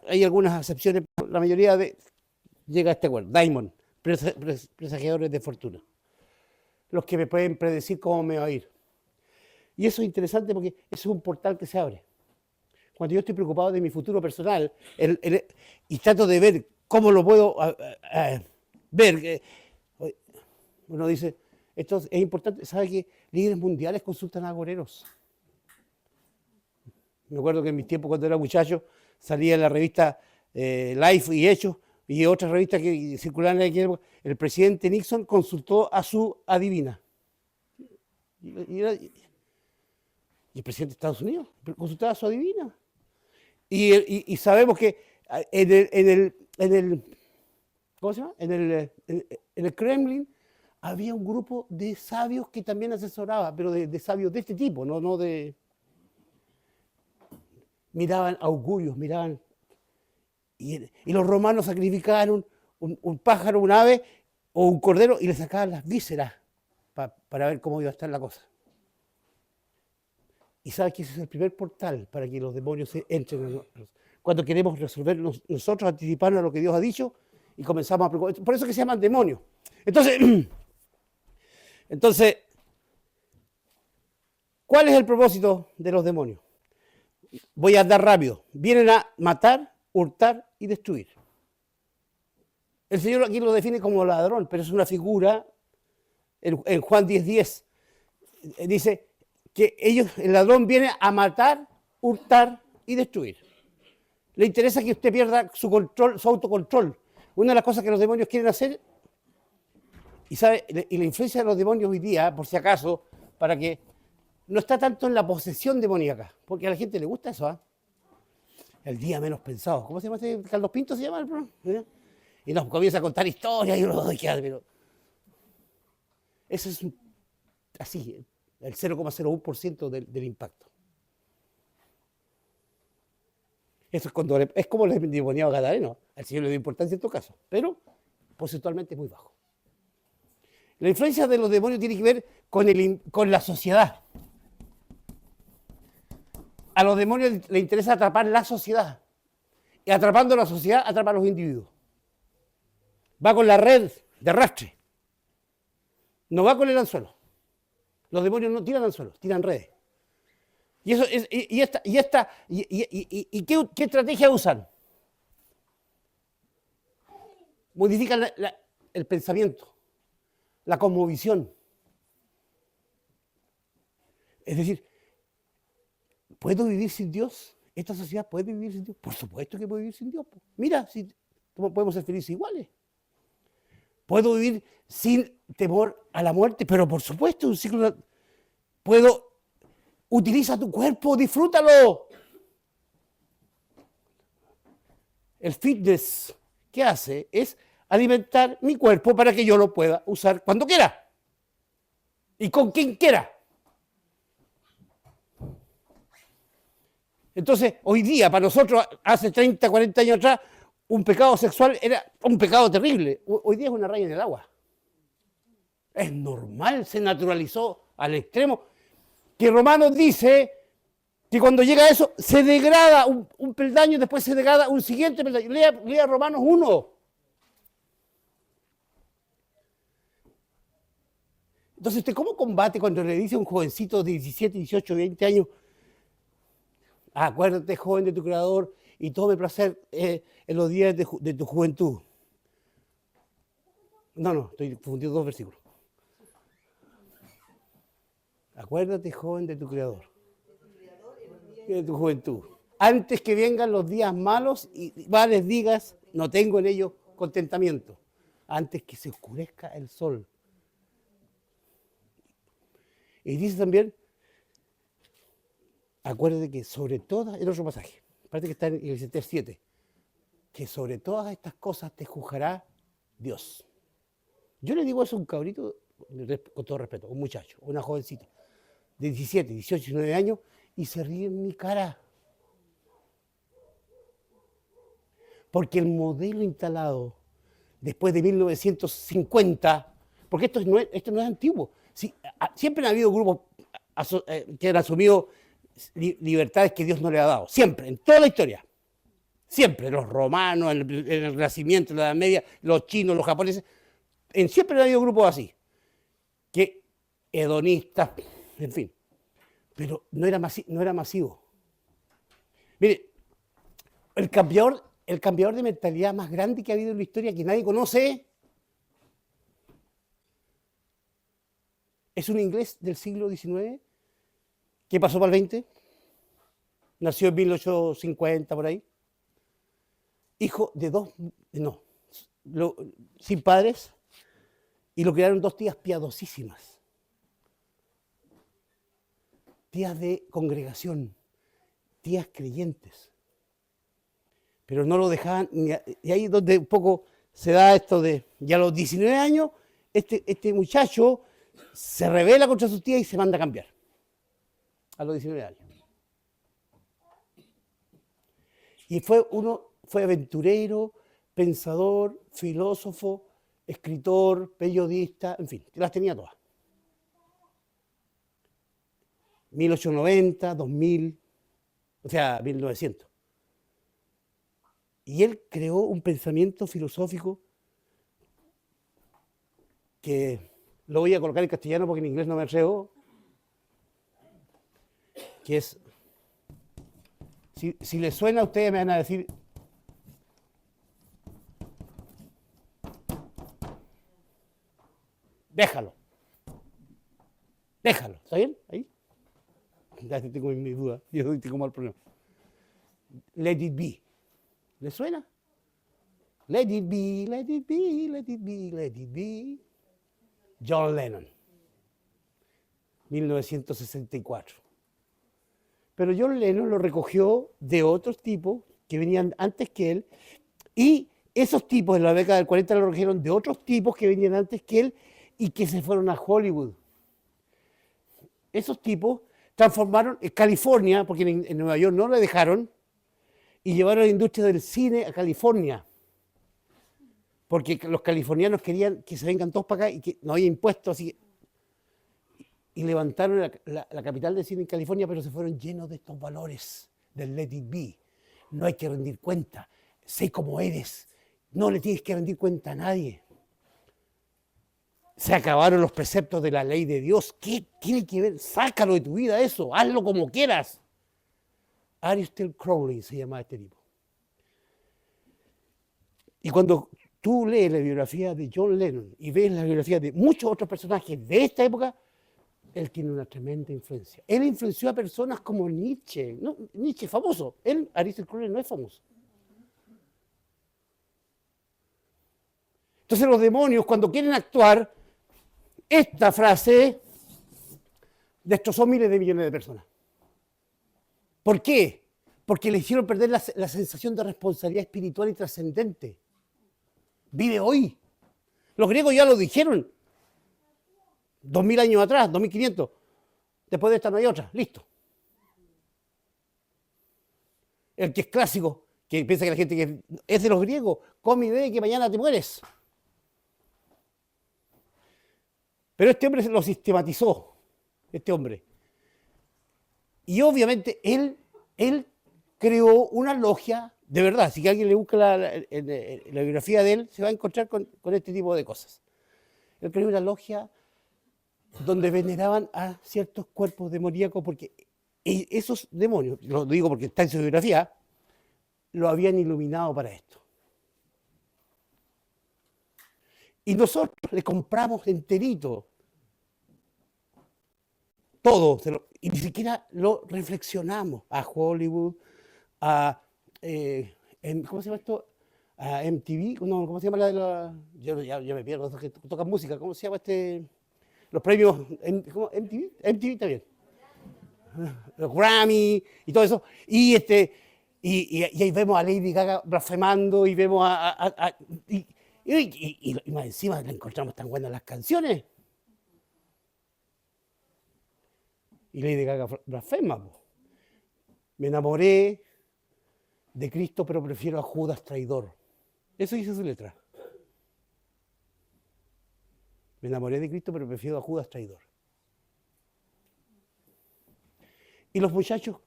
Hay algunas excepciones, pero la mayoría llega a este acuerdo. Daimon, presagiadores de fortuna. los que me pueden predecir cómo me va a ir. Y eso es interesante porque eso es un portal que se abre. Cuando yo estoy preocupado de mi futuro personal y trato de ver cómo lo puedo ver, uno dice, esto es importante. ¿Sabe que líderes mundiales consultan a agoreros? Me acuerdo que en mis tiempos, cuando era muchacho, salía en la revista Life y Hechos y otras revistas que circulaban en aquella época. El presidente Nixon consultó a su adivina. Y el presidente de Estados Unidos consultaba a su adivina. Y sabemos que ¿cómo se llama? En el Kremlin había un grupo de sabios que también asesoraba, pero de sabios de este tipo, no de... Miraban augurios, miraban... Y los romanos sacrificaban un pájaro, un ave o un cordero y le sacaban las vísceras para ver cómo iba a estar la cosa. Y sabes que ese es el primer portal para que los demonios entren. Cuando queremos resolver nosotros, anticiparnos a lo que Dios ha dicho y comenzamos a preocupar. Por eso que se llaman demonios. Entonces, ¿cuál es el propósito de los demonios? Voy a andar rápido. Vienen a matar, hurtar y destruir. El Señor aquí lo define como ladrón, pero es una figura. En Juan 10:10 dice que el ladrón viene a matar, hurtar y destruir. Le interesa que usted pierda su control, su autocontrol. Una de las cosas que los demonios quieren hacer, y la influencia de los demonios hoy día, por si acaso, para que no está tanto en la posesión demoníaca, porque a la gente le gusta eso, ¿eh? El día menos pensado. ¿Cómo se llama ese? Carlos Pinto se llama el programa. ¿Eh? Y nos comienza a contar historias y uno pero eso es así, el 0,01% del impacto. Eso es como el endemoniado gadareno. Al Señor le dio importancia en todo caso, pero porcentualmente es muy bajo. La influencia de los demonios tiene que ver con la sociedad. A los demonios les interesa atrapar la sociedad. Y atrapando la sociedad, atrapa a los individuos. Va con la red de arrastre. No va con el anzuelo. Los demonios no tiran anzuelos, tiran redes. ¿Y qué estrategia usan? Modifican el pensamiento, la cosmovisión. Es decir, ¿puedo vivir sin Dios? ¿Esta sociedad puede vivir sin Dios? Por supuesto que puede vivir sin Dios. Mira, si podemos ser felices iguales. ¿Puedo vivir sin temor a la muerte? Pero por supuesto, un ciclo. Utiliza tu cuerpo, disfrútalo. El fitness, ¿qué hace? Es alimentar mi cuerpo para que yo lo pueda usar cuando quiera y con quien quiera. Entonces, hoy día, para nosotros, hace 30, 40 años atrás, un pecado sexual era un pecado terrible. Hoy día es una raya en el agua. Es normal, se naturalizó al extremo. Que Romanos dice que cuando llega a eso, se degrada un peldaño, después se degrada un siguiente peldaño. Lea Romanos 1. Entonces, ¿usted cómo combate cuando le dice a un jovencito de 17, 18, 20 años, acuérdate, joven, de tu Creador y tome placer en los días de tu juventud? No, estoy confundiendo dos versículos. Acuérdate, joven, de tu Creador y de tu juventud. Antes que vengan los días malos y les digas, no tengo en ellos contentamiento. Antes que se oscurezca el sol. Y dice también, acuérdate que sobre todas, en otro pasaje, parece que está en Eclesiastés 7, que sobre todas estas cosas te juzgará Dios. Yo le digo eso a un cabrito, con todo respeto, un muchacho, una jovencita, de 17, 18, 19 años, y se ríe en mi cara. Porque el modelo instalado después de 1950, porque esto no es antiguo, sí, siempre han habido grupos que han asumido libertades que Dios no le ha dado, siempre, en toda la historia. Siempre, los romanos, en el Renacimiento, en la Edad Media, los chinos, los japoneses, siempre han habido grupos así, que hedonistas, en fin. Pero no era masivo. Mire, el cambiador de mentalidad más grande que ha habido en la historia, que nadie conoce, es un inglés del siglo XIX que pasó para el XX, nació en 1850 por ahí, hijo de sin padres, y lo crearon dos tías piadosísimas, tías de congregación, tías creyentes, pero no lo dejaban, y ahí es donde un poco se da esto de, ya a los 19 años, este muchacho se rebela contra sus tías y se manda a cambiar, a los 19 años. Y fue aventurero, pensador, filósofo, escritor, periodista, en fin, las tenía todas. 1890, 2000, o sea, 1900. Y él creó un pensamiento filosófico que lo voy a colocar en castellano porque en inglés no me atrevo, que es, si les suena a ustedes me van a decir, déjalo, ¿está bien? Ahí. Ya tengo mis dudas, yo tengo mal problema. Let it be. ¿Le suena? Let it be, let it be, let it be, let it be. John Lennon, 1964. Pero John Lennon lo recogió de otros tipos que venían antes que él, y esos tipos en la década del 40 lo recogieron de otros tipos que venían antes que él y que se fueron a Hollywood. Esos tipos transformaron en California, porque en Nueva York no le dejaron, y llevaron la industria del cine a California. Porque los californianos querían que se vengan todos para acá y que no había impuestos, así que, y levantaron la capital del cine en California, pero se fueron llenos de estos valores del let it be. No hay que rendir cuenta, sé cómo eres, no le tienes que rendir cuenta a nadie. Se acabaron los preceptos de la ley de Dios. ¿Qué tiene que ver? Sácalo de tu vida eso, hazlo como quieras. Aleister Crowley se llama este tipo. Y cuando tú lees la biografía de John Lennon y ves la biografía de muchos otros personajes de esta época, él tiene una tremenda influencia. Él influenció a personas como Nietzsche. ¿No? Nietzsche es famoso. Él, Aleister Crowley, no es famoso. Entonces los demonios, cuando quieren actuar, esta frase destrozó miles de millones de personas. ¿Por qué? Porque le hicieron perder la sensación de responsabilidad espiritual y trascendente. Vive hoy. Los griegos ya lo dijeron. 2000 años atrás, 2500. Después de esta no hay otra. Listo. El que es clásico, que piensa que la gente que es de los griegos, come y bebe que mañana te mueres. Pero este hombre lo sistematizó, este hombre. Y obviamente él creó una logia, de verdad, si alguien le busca la biografía de él, se va a encontrar con este tipo de cosas. Él creó una logia donde veneraban a ciertos cuerpos demoníacos, porque esos demonios, lo digo porque está en su biografía, lo habían iluminado para esto. Y nosotros le compramos enterito todo, y ni siquiera lo reflexionamos a Hollywood, a, ¿cómo se llama esto? A MTV, no, ¿cómo se llama yo me pierdo, que tocan música, ¿cómo se llama los premios, ¿cómo? MTV está bien. Los Grammy y todo eso, y ahí vemos a Lady Gaga blasfemando, y vemos y más encima le encontramos tan buenas las canciones. Y Lady Gaga blasfema. Me enamoré de Cristo, pero prefiero a Judas traidor. Eso dice su letra. Me enamoré de Cristo, pero prefiero a Judas traidor. Y los muchachos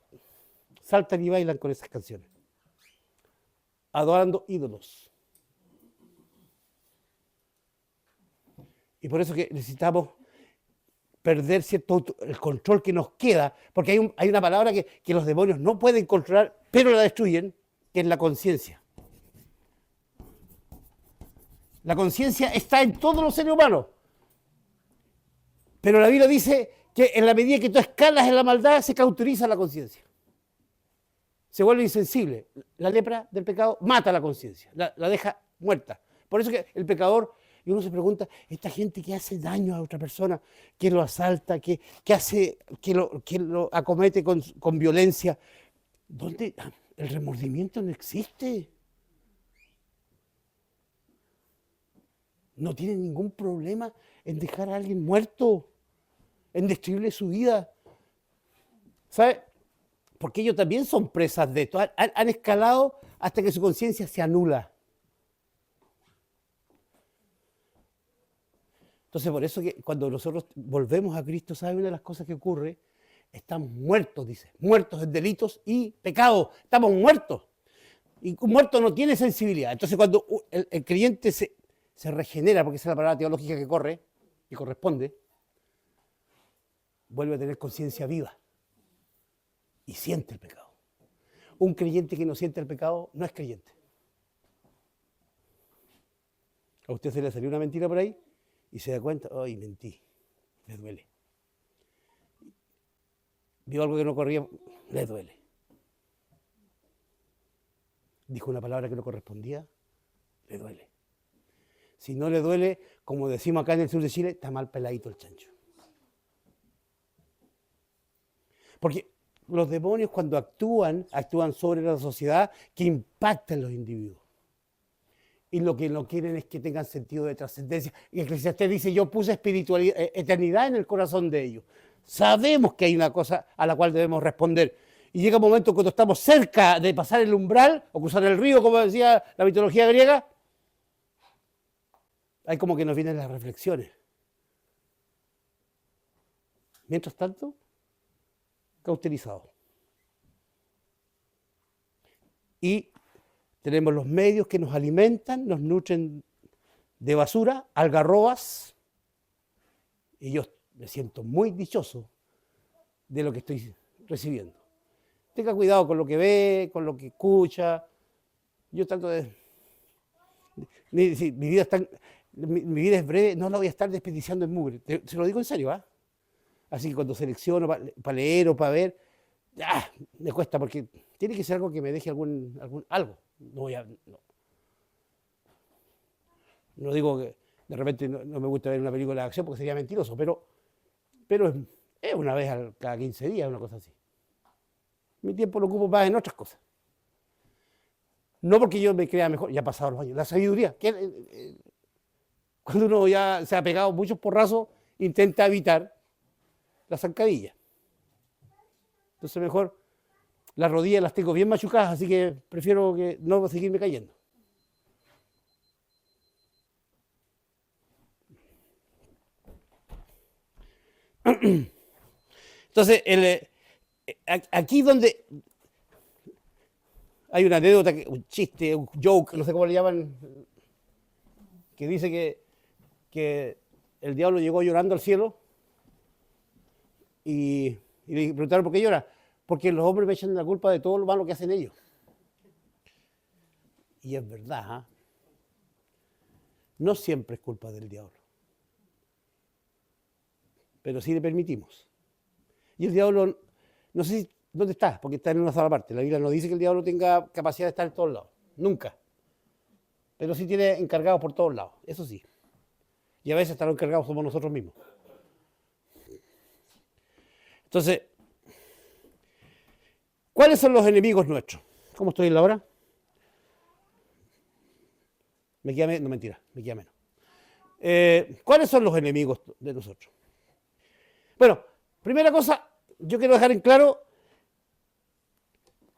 saltan y bailan con esas canciones, adorando ídolos. Y por eso que necesitamos perder el control que nos queda, porque hay una palabra que los demonios no pueden controlar, pero la destruyen, que es la conciencia. La conciencia está en todos los seres humanos, pero la Biblia dice que en la medida que tú escalas en la maldad, se cauteriza la conciencia. Se vuelve insensible. La lepra del pecado mata la conciencia, la deja muerta. Por eso que el pecador, y uno se pregunta, esta gente que hace daño a otra persona, que lo asalta, que lo acomete con violencia, ¿dónde? El remordimiento no existe. No tiene ningún problema en dejar a alguien muerto, en destruirle su vida. ¿Sabe? Porque ellos también son presas de esto. Han escalado hasta que su conciencia se anula. Entonces, por eso que cuando nosotros volvemos a Cristo, ¿sabe una de las cosas que ocurre? Estamos muertos, dice, muertos en delitos y pecados. Estamos muertos. Y un muerto no tiene sensibilidad. Entonces, cuando el creyente se regenera, porque esa es la palabra teológica que corresponde, vuelve a tener conciencia viva y siente el pecado. Un creyente que no siente el pecado no es creyente. A usted se le salió una mentira por ahí y se da cuenta, ¡ay, mentí! Le duele. Vio algo que no corría, le duele. Dijo una palabra que no correspondía, le duele. Si no le duele, como decimos acá en el sur de Chile, está mal peladito el chancho. Porque los demonios cuando actúan sobre la sociedad que impactan los individuos. Y lo que no quieren es que tengan sentido de trascendencia. Y Eclesiastés dice, yo puse espiritualidad, eternidad en el corazón de ellos. Sabemos que hay una cosa a la cual debemos responder. Y llega un momento cuando estamos cerca de pasar el umbral o cruzar el río, como decía la mitología griega, hay como que nos vienen las reflexiones. Mientras tanto, cauterizados. Y tenemos los medios que nos alimentan, nos nutren de basura, algarrobas, y yo me siento muy dichoso de lo que estoy recibiendo. Tenga cuidado con lo que ve, con lo que escucha. Yo trato de... mi vida es breve, no la voy a estar desperdiciando en mugre. Se lo digo en serio, ¿ah? Así que cuando selecciono para leer o para ver, me cuesta porque tiene que ser algo que me deje algo. No digo que de repente no me gusta ver una película de acción porque sería mentiroso, pero es una vez cada 15 días, una cosa así. Mi tiempo lo ocupo más en otras cosas. No porque yo me crea mejor, ya ha pasado los años. La sabiduría, cuando uno ya se ha pegado muchos porrazos, intenta evitar la zancadilla. Entonces mejor las rodillas las tengo bien machucadas, así que prefiero que no seguirme cayendo. Entonces, aquí donde hay una anécdota, un chiste, un joke, no sé cómo le llaman, que dice que el diablo llegó llorando al cielo y le preguntaron por qué llora. Porque los hombres me echan la culpa de todo lo malo que hacen ellos. Y es verdad, ¿eh? No siempre es culpa del diablo. Pero sí le permitimos. Y el diablo, no sé dónde está, porque está en una sola parte. La Biblia no dice que el diablo tenga capacidad de estar en todos lados. Nunca. Pero sí tiene encargados por todos lados. Eso sí. Y a veces hasta los encargados somos nosotros mismos. Entonces, ¿cuáles son los enemigos nuestros? ¿Cómo estoy en la hora? Me queda menos, no mentira, me queda menos. ¿Cuáles son los enemigos de nosotros? Bueno, primera cosa, yo quiero dejar en claro,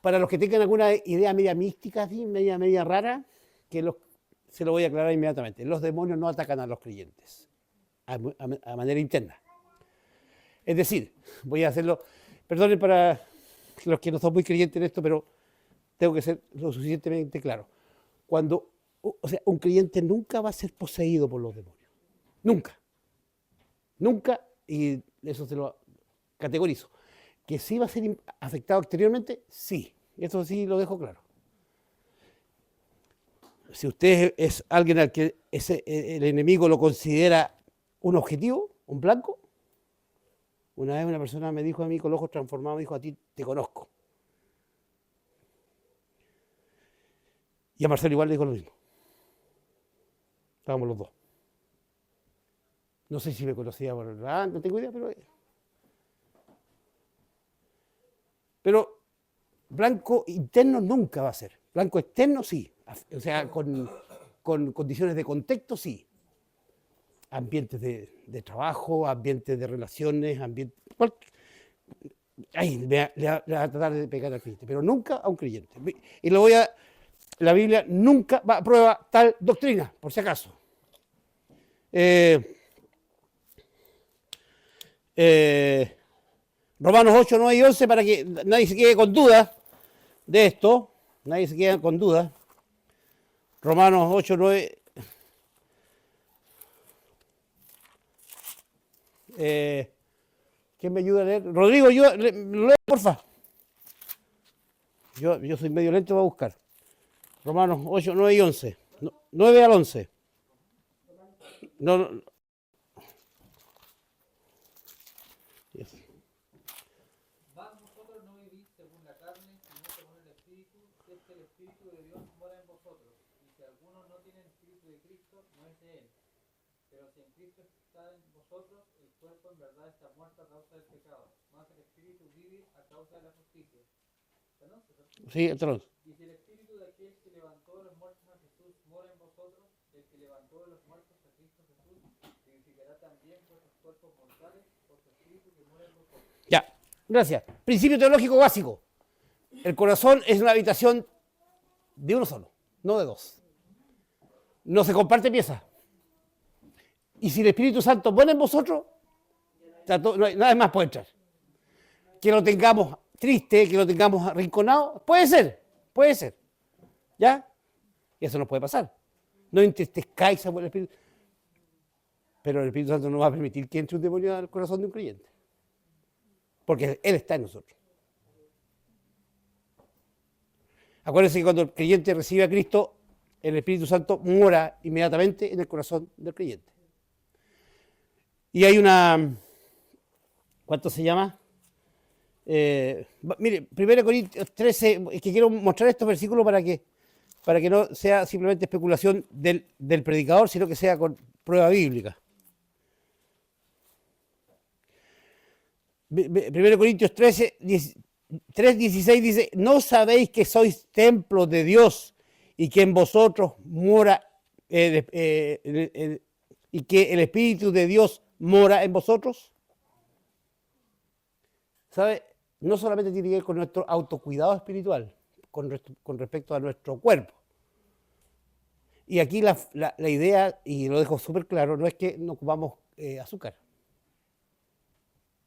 para los que tengan alguna idea media mística, ¿sí? media rara, se lo voy a aclarar inmediatamente. Los demonios no atacan a los creyentes, a manera interna. Es decir, voy a hacerlo, perdonen para los que no son muy creyentes en esto, pero tengo que ser lo suficientemente claro. Un creyente nunca va a ser poseído por los demonios. Nunca. Nunca, y eso se lo categorizo. ¿Que sí va a ser afectado exteriormente? Sí, eso sí lo dejo claro. Si usted es alguien al que el enemigo lo considera un objetivo, un blanco, una vez una persona me dijo a mí con los ojos transformados, me dijo, a ti te conozco. Y a Marcelo igual le dijo lo mismo. Estábamos los dos. No sé si me conocía por no tengo idea, pero blanco interno nunca va a ser. Blanco externo sí. O sea, con condiciones de contexto sí. Ambientes de trabajo, ambientes de relaciones, ahí le va a tratar de pegar al creyente, pero nunca a un creyente. Y la Biblia nunca va a prueba tal doctrina, por si acaso. Romanos 8, 9 y 11, para que nadie se quede con dudas de esto. Nadie se quede con dudas. Romanos 8, 9. ¿Quién me ayuda a leer? Rodrigo, lee, porfa. Yo soy medio lento para buscar. Romanos 8, 9 y 11. 9 al 11. No. Yes. Mas vosotros no vivís según la carne, sino según el Espíritu, si es que el Espíritu de Dios mora en vosotros. Y si alguno no tiene el Espíritu de Cristo, no es de él. Pero si en Cristo está en vosotros, el cuerpo en verdad está muerto a causa del pecado, mas el Espíritu vive a causa de la justicia. Sí, entonces. Y si el Espíritu de aquel que levantó de los muertos a Jesús mora en vosotros, el que levantó de los muertos a Cristo Jesús, vivificará también vuestros cuerpos mortales por su Espíritu que mora en vosotros. Ya, gracias. Principio teológico básico. El corazón es una habitación de uno solo, no de dos. No se comparte piezas. Y si el Espíritu Santo mora en vosotros, nada más puede entrar. Que lo tengamos triste, que lo tengamos arrinconado, puede ser. ¿Ya? Y eso no puede pasar. No entristezcáis por el Espíritu. Pero el Espíritu Santo no va a permitir que entre un demonio al corazón de un creyente. Porque Él está en nosotros. Acuérdense que cuando el creyente recibe a Cristo, el Espíritu Santo mora inmediatamente en el corazón del creyente. Y hay una... ¿Cuánto se llama? Mire, 1 Corintios 13, es que quiero mostrar estos versículos para que no sea simplemente especulación del predicador, sino que sea con prueba bíblica. 1 Corintios 13, 3:16 dice, ¿no sabéis que sois templo de Dios y que en vosotros mora y que el Espíritu de Dios mora en vosotros? ¿Sabe? No solamente tiene que ver con nuestro autocuidado espiritual, con respecto a nuestro cuerpo. Y aquí la idea, y lo dejo súper claro, no es que no comamos azúcar,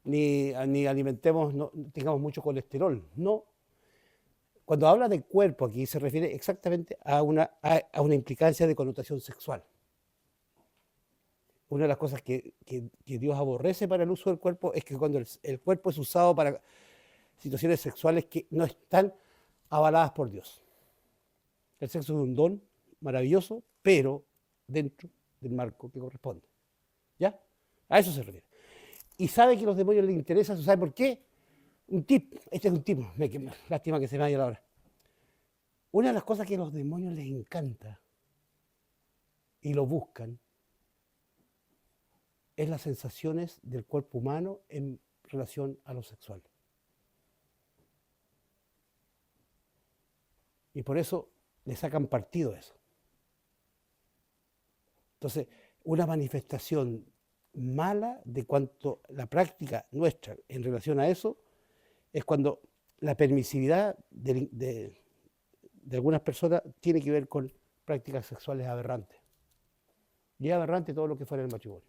ni alimentemos, no tengamos mucho colesterol, no. Cuando habla de cuerpo aquí se refiere exactamente a una implicancia de connotación sexual. Una de las cosas que Dios aborrece para el uso del cuerpo es que cuando el cuerpo es usado para situaciones sexuales que no están avaladas por Dios. El sexo es un don maravilloso, pero dentro del marco que corresponde. ¿Ya? A eso se refiere. Y sabe que a los demonios les interesa, ¿sabe por qué? Un tip, este es un tip, lástima que se me vaya la hora. Una de las cosas que a los demonios les encanta y lo buscan es las sensaciones del cuerpo humano en relación a lo sexual. Y por eso le sacan partido a eso. Entonces, una manifestación mala de cuanto la práctica nuestra en relación a eso es cuando la permisividad de algunas personas tiene que ver con prácticas sexuales aberrantes. Y es aberrante todo lo que fuera el matrimonio.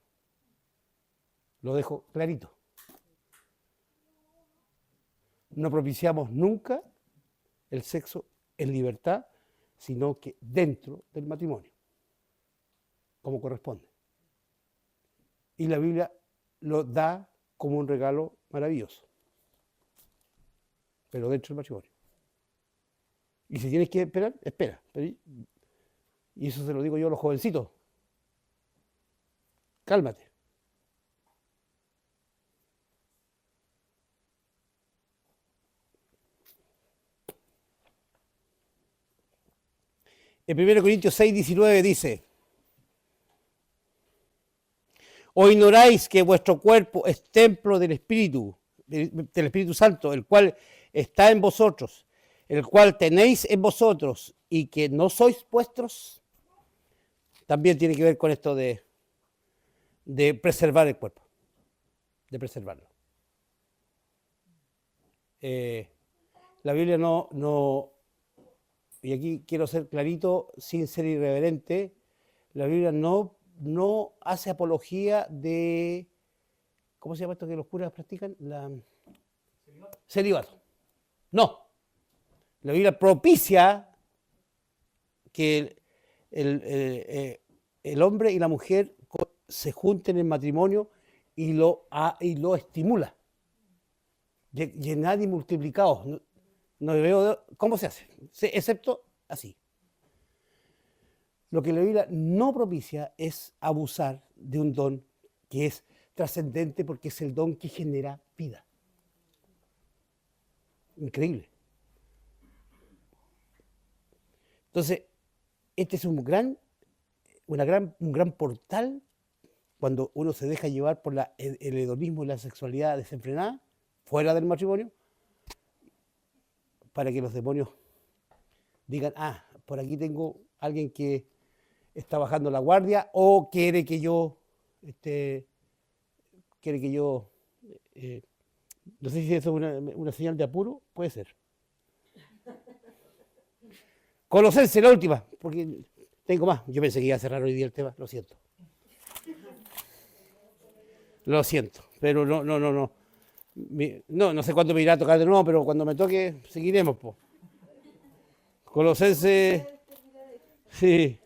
Lo dejo clarito. No propiciamos nunca el sexo en libertad, sino que dentro del matrimonio, como corresponde. Y la Biblia lo da como un regalo maravilloso, pero dentro del matrimonio. Y si tienes que esperar, espera. Y eso se lo digo yo a los jovencitos. Cálmate. En 1 Corintios 6, 19 dice: ¿O ignoráis que vuestro cuerpo es templo del Espíritu Santo, el cual está en vosotros, el cual tenéis en vosotros, y que no sois vuestros? También tiene que ver con esto de preservar el cuerpo, de preservarlo. La Biblia no, y aquí quiero ser clarito, sin ser irreverente, la Biblia no hace apología de, ¿cómo se llama esto que los curas practican? Celibato. No. La Biblia propicia que el hombre y la mujer se junten en matrimonio y lo estimula. Llenad y multiplicaos. No veo cómo se hace, excepto así. Lo que la Biblia no propicia es abusar de un don que es trascendente porque es el don que genera vida. Increíble. Entonces, este es un gran portal cuando uno se deja llevar por el hedonismo y la sexualidad desenfrenada, fuera del matrimonio, para que los demonios digan, por aquí tengo alguien que está bajando la guardia o quiere que yo, no sé si eso es una señal de apuro, puede ser. Colosenses, la última, porque tengo más. Yo pensé que iba a cerrar hoy día el tema, lo siento. Lo siento, pero no. No sé cuándo me irá a tocar de nuevo, pero cuando me toque, seguiremos, po. Colosenses, sí.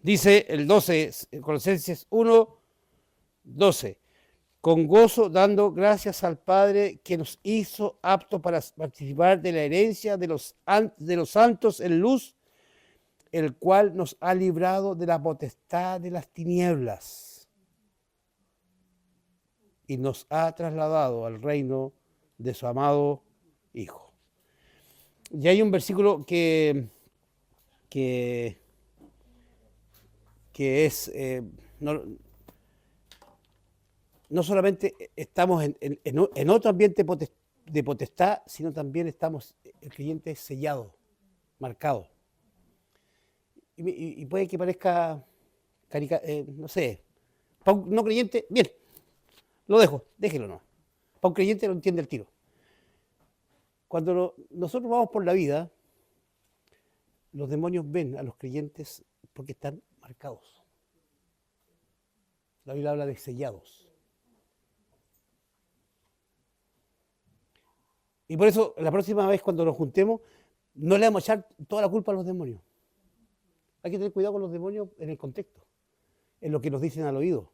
Dice el 12, Colosenses 1, 12. Con gozo dando gracias al Padre que nos hizo aptos para participar de la herencia de los santos en luz, el cual nos ha librado de la potestad de las tinieblas y nos ha trasladado al reino de su amado Hijo. Y hay un versículo que es, no solamente estamos en otro ambiente de potestad, sino también estamos, el creyente es sellado, marcado. Y puede que parezca, no sé, para un no creyente, bien, lo dejo, déjelo no. Para un creyente lo entiende el tiro. Cuando nosotros vamos por la vida, los demonios ven a los creyentes porque están marcados. La Biblia habla de sellados. Y por eso, la próxima vez cuando nos juntemos, no le vamos a echar toda la culpa a los demonios. Hay que tener cuidado con los demonios en el contexto, en lo que nos dicen al oído,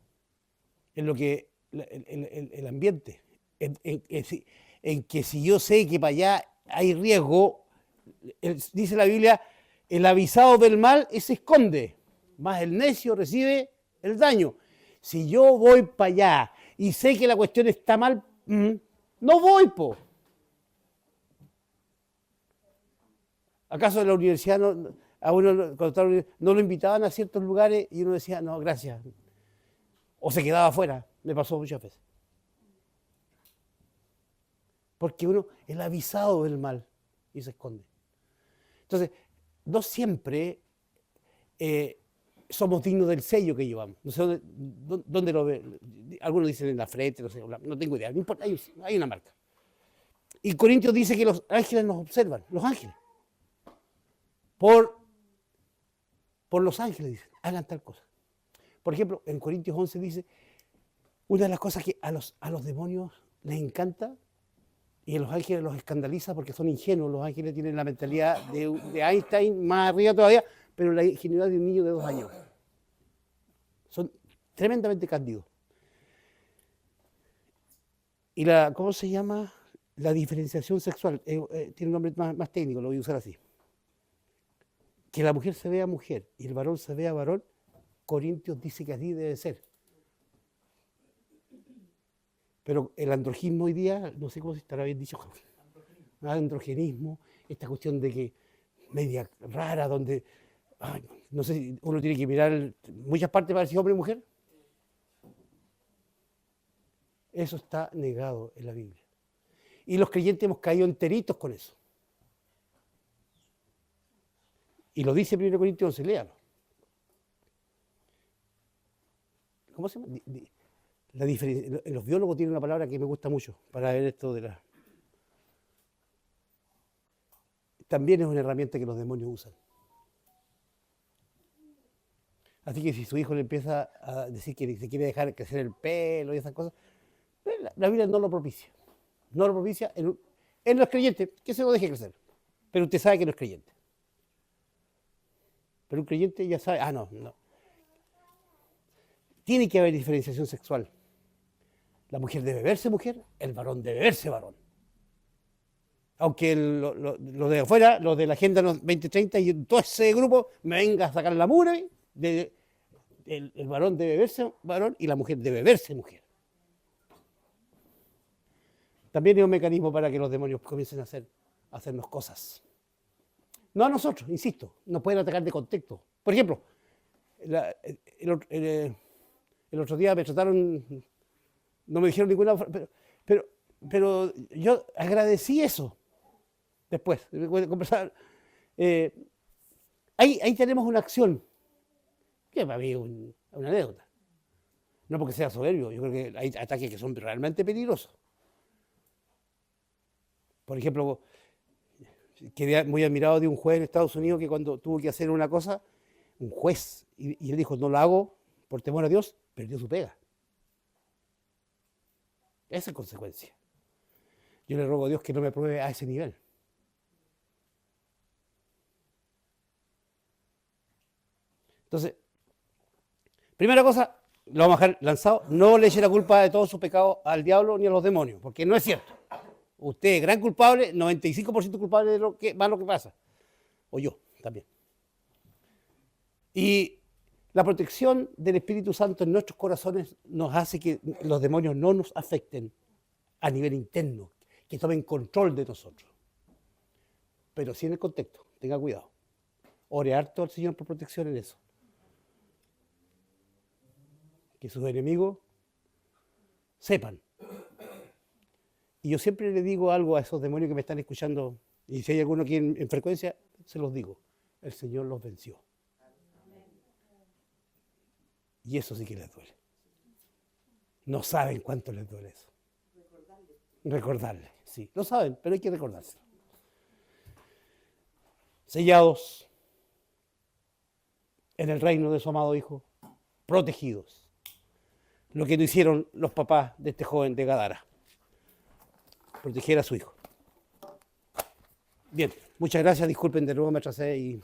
en lo que el ambiente, en que si yo sé que para allá hay riesgo, dice la Biblia, el avisado del mal se esconde, más el necio recibe el daño. Si yo voy para allá y sé que la cuestión está mal, no voy, po. ¿Acaso en la universidad a uno no lo invitaban a ciertos lugares y uno decía, no, gracias? O se quedaba afuera, me pasó muchas veces. Porque uno es el avisado del mal y se esconde. Entonces, no siempre somos dignos del sello que llevamos. No sé dónde lo ve. Algunos dicen en la frente, no sé, no tengo idea. No importa, hay una marca. Y Corintios dice que los ángeles nos observan, los ángeles. por los ángeles, dicen, hagan tal cosa. Por ejemplo, en Corintios 11 dice, una de las cosas que a los demonios les encanta y a los ángeles los escandaliza porque son ingenuos, los ángeles tienen la mentalidad de Einstein, más arriba todavía, pero la ingenuidad de un niño de 2 años. Son tremendamente cándidos. Y ¿cómo se llama? La diferenciación sexual, tiene un nombre más técnico, lo voy a usar así. Que la mujer se vea mujer y el varón se vea varón, Corintios dice que así debe ser. Pero el androginismo hoy día, no sé cómo se estará bien dicho, androgenismo, esta cuestión de que media rara, donde, no sé si uno tiene que mirar muchas partes para decir hombre y mujer. Eso está negado en la Biblia. Y los creyentes hemos caído enteritos con eso. Y lo dice 1 Corintios 11, léalo. ¿Cómo se llama? Los biólogos tienen una palabra que me gusta mucho para ver esto de la... También es una herramienta que los demonios usan. Así que si su hijo le empieza a decir que se quiere dejar crecer el pelo y esas cosas, la Biblia no lo propicia. No lo propicia. Él no es creyente, que se lo deje crecer. Pero usted sabe que no es creyente. Pero un creyente ya sabe, no. Tiene que haber diferenciación sexual. La mujer debe verse mujer, el varón debe verse varón. Aunque lo de afuera, los de la Agenda 2030 y todo ese grupo me venga a sacar la mugre, el varón debe verse varón y la mujer debe verse mujer. También hay un mecanismo para que los demonios comiencen a hacernos cosas. No a nosotros, insisto, nos pueden atacar de contexto. Por ejemplo, el otro día me trataron, no me dijeron ninguna, pero yo agradecí eso después de conversar. Ahí tenemos una acción, que para mí es una anécdota. No porque sea soberbio, yo creo que hay ataques que son realmente peligrosos. Por ejemplo, quedé muy admirado de un juez en Estados Unidos que cuando tuvo que hacer una cosa, un juez, y él dijo, no lo hago por temor a Dios, perdió su pega. Esa es consecuencia. Yo le ruego a Dios que no me pruebe a ese nivel. Entonces, primera cosa, lo vamos a dejar lanzado, no le eche la culpa de todos sus pecados al diablo ni a los demonios, porque no es cierto. Usted es gran culpable, 95% culpable de lo que pasa. O yo también. Y la protección del Espíritu Santo en nuestros corazones nos hace que los demonios no nos afecten a nivel interno, que tomen control de nosotros. Pero sí en el contexto, tenga cuidado. Ore harto al Señor por protección en eso. Que sus enemigos sepan. Y yo siempre le digo algo a esos demonios que me están escuchando, y si hay alguno aquí en frecuencia, se los digo. El Señor los venció. Y eso sí que les duele. No saben cuánto les duele eso. Recordarles, sí. Lo saben, pero hay que recordárselo. Sellados en el reino de su amado Hijo, protegidos. Lo que no hicieron los papás de este joven de Gadara. Proteger a su hijo. Bien, muchas gracias. Disculpen, de nuevo me atrasé y